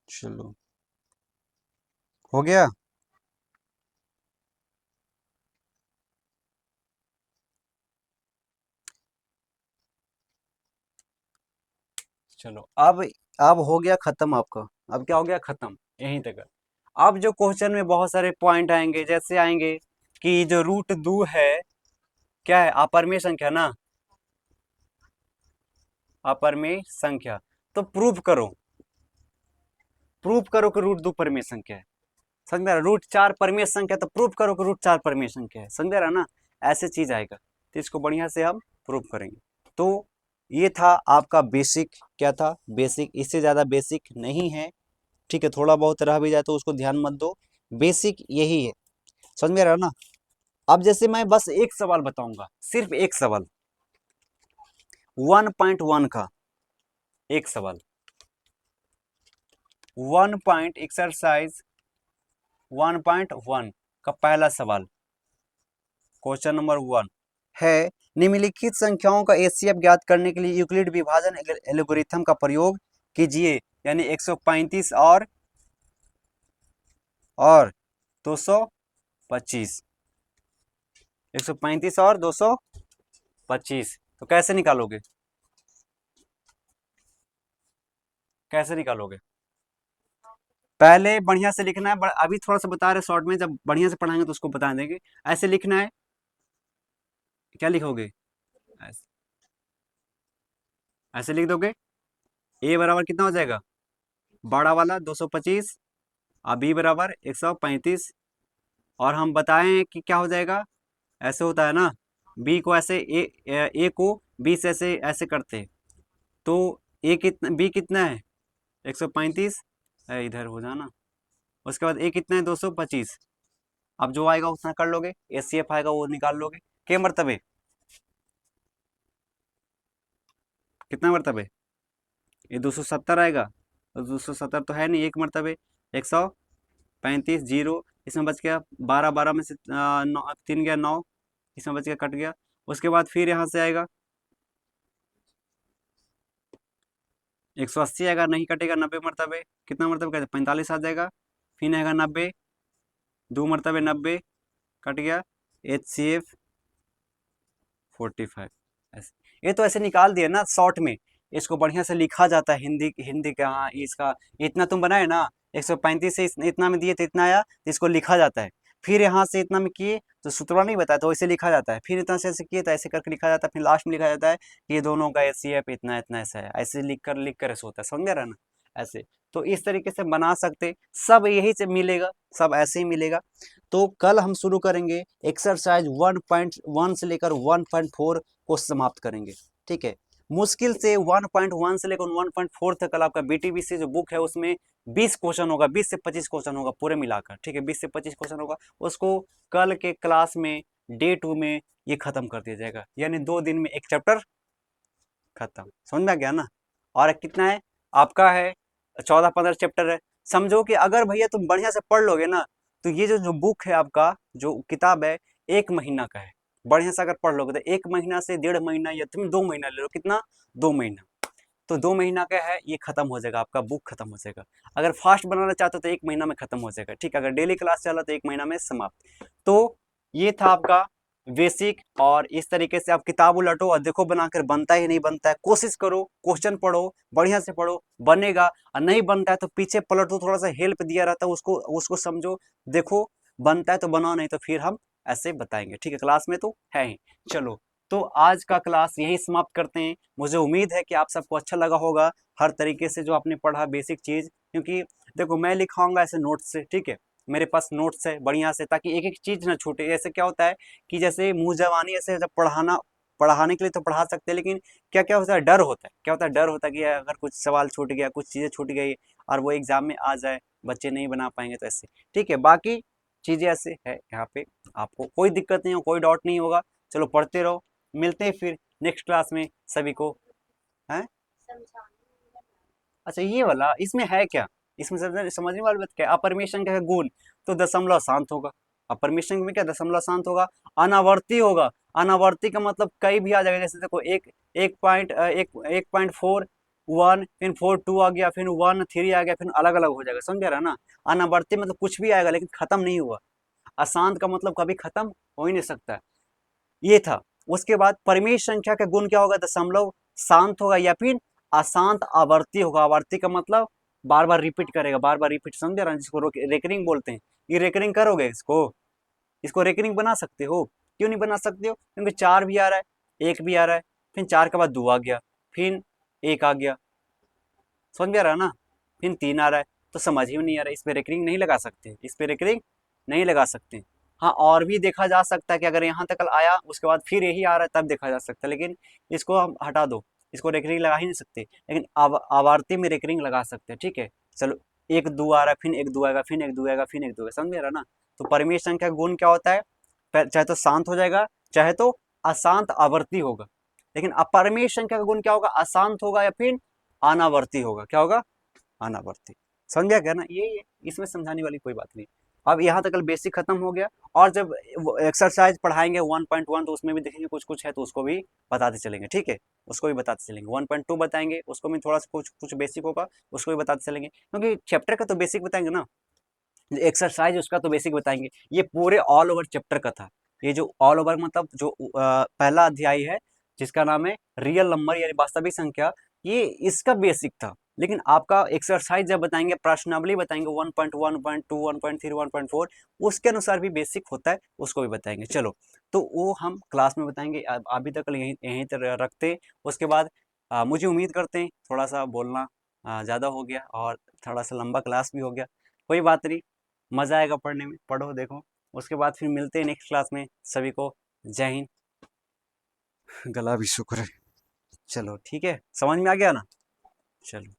चलो हो गया। चलो अब हो गया खत्म आपका। अब क्या हो गया खत्म, यहीं तक। अब जो क्वेश्चन में बहुत सारे पॉइंट आएंगे, जैसे आएंगे कि जो √2 है क्या है, अपरिमेय संख्या ना, अपरिमेय संख्या। तो प्रूव करो कि √2 परिमेय संख्या है। समझ में आ रहा? √4 परिमेय संख्या, तो प्रूव करो कि √4 परिमेय संख्या है। समझ रहा ना? ऐसे चीज आएगा, तो इसको बढ़िया से हम प्रूव करेंगे। तो ये था आपका बेसिक, क्या था बेसिक, इससे ज्यादा बेसिक नहीं है। ठीक है, थोड़ा बहुत रह भी जाए तो उसको ध्यान मत दो, बेसिक यही है। समझ में आ रहा ना? अब जैसे मैं बस एक सवाल बताऊंगा, सिर्फ एक सवाल, 1.1 का एक सवाल, 1 पॉइंट एक्सरसाइज 1.1 का पहला सवाल, क्वेश्चन नंबर 1 है, निम्नलिखित संख्याओं का एचसीएफ ज्ञात करने के लिए यूक्लिड विभाजन एल्गोरिथम का प्रयोग कीजिए। यानी 135 और 225, 135 और 225, तो कैसे निकालोगे? कैसे निकालोगे? पहले बढ़िया से लिखना है, अभी थोड़ा सा बता रहे शॉर्ट में, जब बढ़िया से पढ़ाएंगे तो उसको बता देंगे। ऐसे लिखना है, क्या लिखोगे? ऐसे, ऐसे लिख दोगे। ए बराबर कितना हो जाएगा, बड़ा वाला 225, और बी बराबर 135, और हम बताएं कि क्या हो जाएगा, ऐसे होता है ना, बी को ऐसे ए को बी से ऐसे ऐसे करते हैं, तो ए कितना, बी कितना है 135, इधर हो जाना। उसके बाद ए कितना है 225, अब जो आएगा उतना कर लोगे, एचसीएफ आएगा वो निकाल लोगे। के मरतबे, कितना मरतबे, ये 270 आएगा, तो 270 तो है नहीं, एक मरतबे 135, जीरो, इसमें बच गया 12, 12 में से 3 गया 9, इसमें बच गया, कट गया। उसके बाद फिर यहाँ से आएगा 180 आएगा, नहीं कटेगा, 90 मरतबे, कितना मरतबे कहते 45 आ जाएगा, फिर आएगा 90, 2 मरतबे 90, कट गया, HCF 45। ऐसे ये तो ऐसे निकाल दिया ना शॉर्ट में, इसको बढ़िया से लिखा जाता है, हिंदी हिंदी का, हाँ इसका इतना तुम बनाए ना, 135 से इतना में दिए तो इतना आया, तो इसको लिखा जाता है। फिर यहाँ से इतना में किए तो सूत्र नहीं बताया, तो वैसे लिखा जाता है, फिर इतना से ऐसे किए तो ऐसे करके लिखा जाता है, फिर लास्ट में लिखा जाता है कि ये दोनों का एचसीएफ इतना इतना ऐसा है, ऐसे लिख कर ऐसे होता है। समझ रहा है ना? ऐसे तो इस तरीके से बना सकते, सब यही से मिलेगा, सब ऐसे ही मिलेगा। तो कल हम शुरू करेंगे एक्सरसाइज 1.1 से लेकर 1.4 को समाप्त करेंगे। ठीक है, मुश्किल से 1.1 से लेकर 1.4 तक कल आपका बीटीबीसी जो बुक है उसमें 20 क्वेश्चन होगा, 20 से 25 क्वेश्चन होगा पूरे मिलाकर, ठीक है, 20 से 25 क्वेश्चन होगा। उसको कल के क्लास में डे 2 में ये खत्म कर दिया जाएगा, यानी 2 दिन में एक चैप्टर खत्म। समझ में आ गया ना। और कितना है आपका, है 14-15 चैप्टर है। समझो कि अगर भैया तुम बढ़िया से पढ़ लोगे ना, तो ये जो जो बुक है आपका, जो किताब है, 1 महीना का है। बढ़िया से अगर पढ़ लोगे तो 1 महीना से 1.5 महीना, या तुम 2 महीना ले लो, कितना, 2 महीना। तो 2 महीना का है, ये खत्म हो जाएगा, आपका बुक खत्म हो जाएगा। अगर फास्ट बनाना चाहते हो तो 1 महीना में खत्म हो जाएगा, ठीक है। अगर डेली क्लास चला तो 1 महीना में समाप्त। तो ये था आपका बेसिक। और इस तरीके से आप किताब उलटो और देखो बनाकर बनता है नहीं बनता है, कोशिश करो, क्वेश्चन पढ़ो, बढ़िया से पढ़ो, बनेगा। और नहीं बनता है तो पीछे पलट दो, थोड़ा सा हेल्प दिया रहता है, उसको उसको समझो, देखो बनता है तो बनाओ, नहीं तो फिर हम ऐसे बताएंगे, ठीक है। क्लास में तो है ही। चलो, तो आज का क्लास यही समाप्त करते हैं। मुझे उम्मीद है कि आप सबको अच्छा लगा होगा, हर तरीके से जो आपने पढ़ा बेसिक चीज। क्योंकि देखो मैं लिखाऊंगा ऐसे नोट्स से, ठीक है, मेरे पास नोट्स है बढ़िया से, ताकि एक एक चीज ना छूटे। ऐसे क्या होता है कि जैसे मुंह जबानी ऐसे जब पढ़ाने के लिए तो पढ़ा सकते हैं, लेकिन क्या क्या होता है, डर होता है, क्या होता है, डर होता है कि अगर कुछ सवाल छूट गया, कुछ चीजें छूट गई और वो एग्जाम में आ जाए, बच्चे नहीं बना पाएंगे, तो ऐसे, ठीक है। बाकी चीजें ऐसे है यहाँ पे, आपको कोई दिक्कत नहीं हो, कोई डाउट नहीं होगा। चलो पढ़ते रहो, मिलते हैं फिर नेक्स्ट क्लास में सभी को, है। अच्छा ये वाला इसमें है क्या, इसमें समझने वाली बात क्या है, अपरमेशन का है गुण, तो दशमलव शांत होगा। अपरमेशन में क्या, दशमलव शांत होगा। अनावर्ती होगा, अनावर्ती का मतलब कहीं भी आ जाएगा। जैसे देखो एक 1.4 1, फिर 4 2 आ गया, फिर 1 3 आ गया, फिर अलग अलग हो जाएगा, समझ रहा ना। अनावर्ती मतलब कुछ भी आएगा लेकिन खत्म नहीं हुआ। अशांत का मतलब कभी खत्म हो ही नहीं सकता। ये था। उसके बाद परिमेय संख्या का गुण क्या होगा, दशमलव शांत होगा या फिर अशांत आवर्ती होगा। आवर्ती का मतलब बार बार रिपीट करेगा, बार बार रिपीट, समझ रहे हैं, जिसको रेकरिंग बोलते हैं। ये रेकरिंग करोगे, इसको इसको रेकरिंग बना सकते हो। क्यों नहीं बना सकते हो, क्योंकि 4 भी आ रहा है, 1 भी आ रहा है, फिर 4 के बाद 2 आ गया, फिर 1 आ गया, समझ में आ रहा है ना, फिर 3 आ रहा है। तो समझ ही नहीं आ रहा है, इस पे रेकरिंग नहीं लगा सकते, इस पे रेकरिंग नहीं लगा सकते। हाँ, और भी देखा जा सकता है कि अगर यहाँ तक आया उसके बाद फिर यही आ रहा है तब देखा जा सकता है, लेकिन इसको हम हटा दो, इसको रेकरिंग लगा ही नहीं सकते। लेकिन आवर्ती में रेकरिंग लगा सकते हैं, ठीक है। चलो, 1 2 आ रहा है, फिर 1 2 आएगा, फिर 1 2 आएगा, फिर 1 2 आएगा, समझ में आ रहा है ना। तो परिमेय संख्या का गुण क्या होता है, चाहे तो शांत हो जाएगा, चाहे तो अशांत आवर्ती होगा। लेकिन अपरिमेय संख्या का गुण क्या होगा, अशांत होगा या फिर अनावर्ती होगा। क्या होगा, अनावर्ती। समझ गया क्या ना, ये इसमें समझाने वाली कोई बात नहीं। अब यहाँ तक बेसिक खत्म हो गया। और जब एक्सरसाइज पढ़ाएंगे 1.1, तो उसमें भी देखेंगे कुछ कुछ है, तो उसको भी बताते चलेंगे, ठीक है। उसको भी बताते चलेंगे। 1.2 बताएंगे, उसको भी थोड़ा सा कुछ कुछ बेसिक होगा, उसको भी बताते चलेंगे, क्योंकि चैप्टर का तो बेसिक बताएंगे ना, एक्सरसाइज उसका तो बेसिक बताएंगे। ये पूरे ऑल ओवर चैप्टर का था। ये जो ऑल ओवर मतलब जो पहला अध्याय है, जिसका नाम है रियल नंबर यानी वास्तविक संख्या, ये इसका बेसिक था। लेकिन आपका एक्सरसाइज जब बताएंगे, प्रश्नावली बताएंगे 1.1 1.2 1.3 1.4, उसके अनुसार भी बेसिक होता है, उसको भी बताएंगे। चलो, तो वो हम क्लास में बताएंगे। अभी तक यहीं यहीं तक रखते हैं। उसके बाद मुझे उम्मीद करते हैं थोड़ा सा बोलना ज़्यादा हो गया और थोड़ा सा लंबा क्लास भी हो गया, कोई बात नहीं, मज़ा आएगा पढ़ने में, पढ़ो देखो। उसके बाद फिर मिलते हैं नेक्स्ट क्लास में सभी को। जय हिंद। गला भी शुक्र है। चलो ठीक है, समझ में आ गया ना। चलो।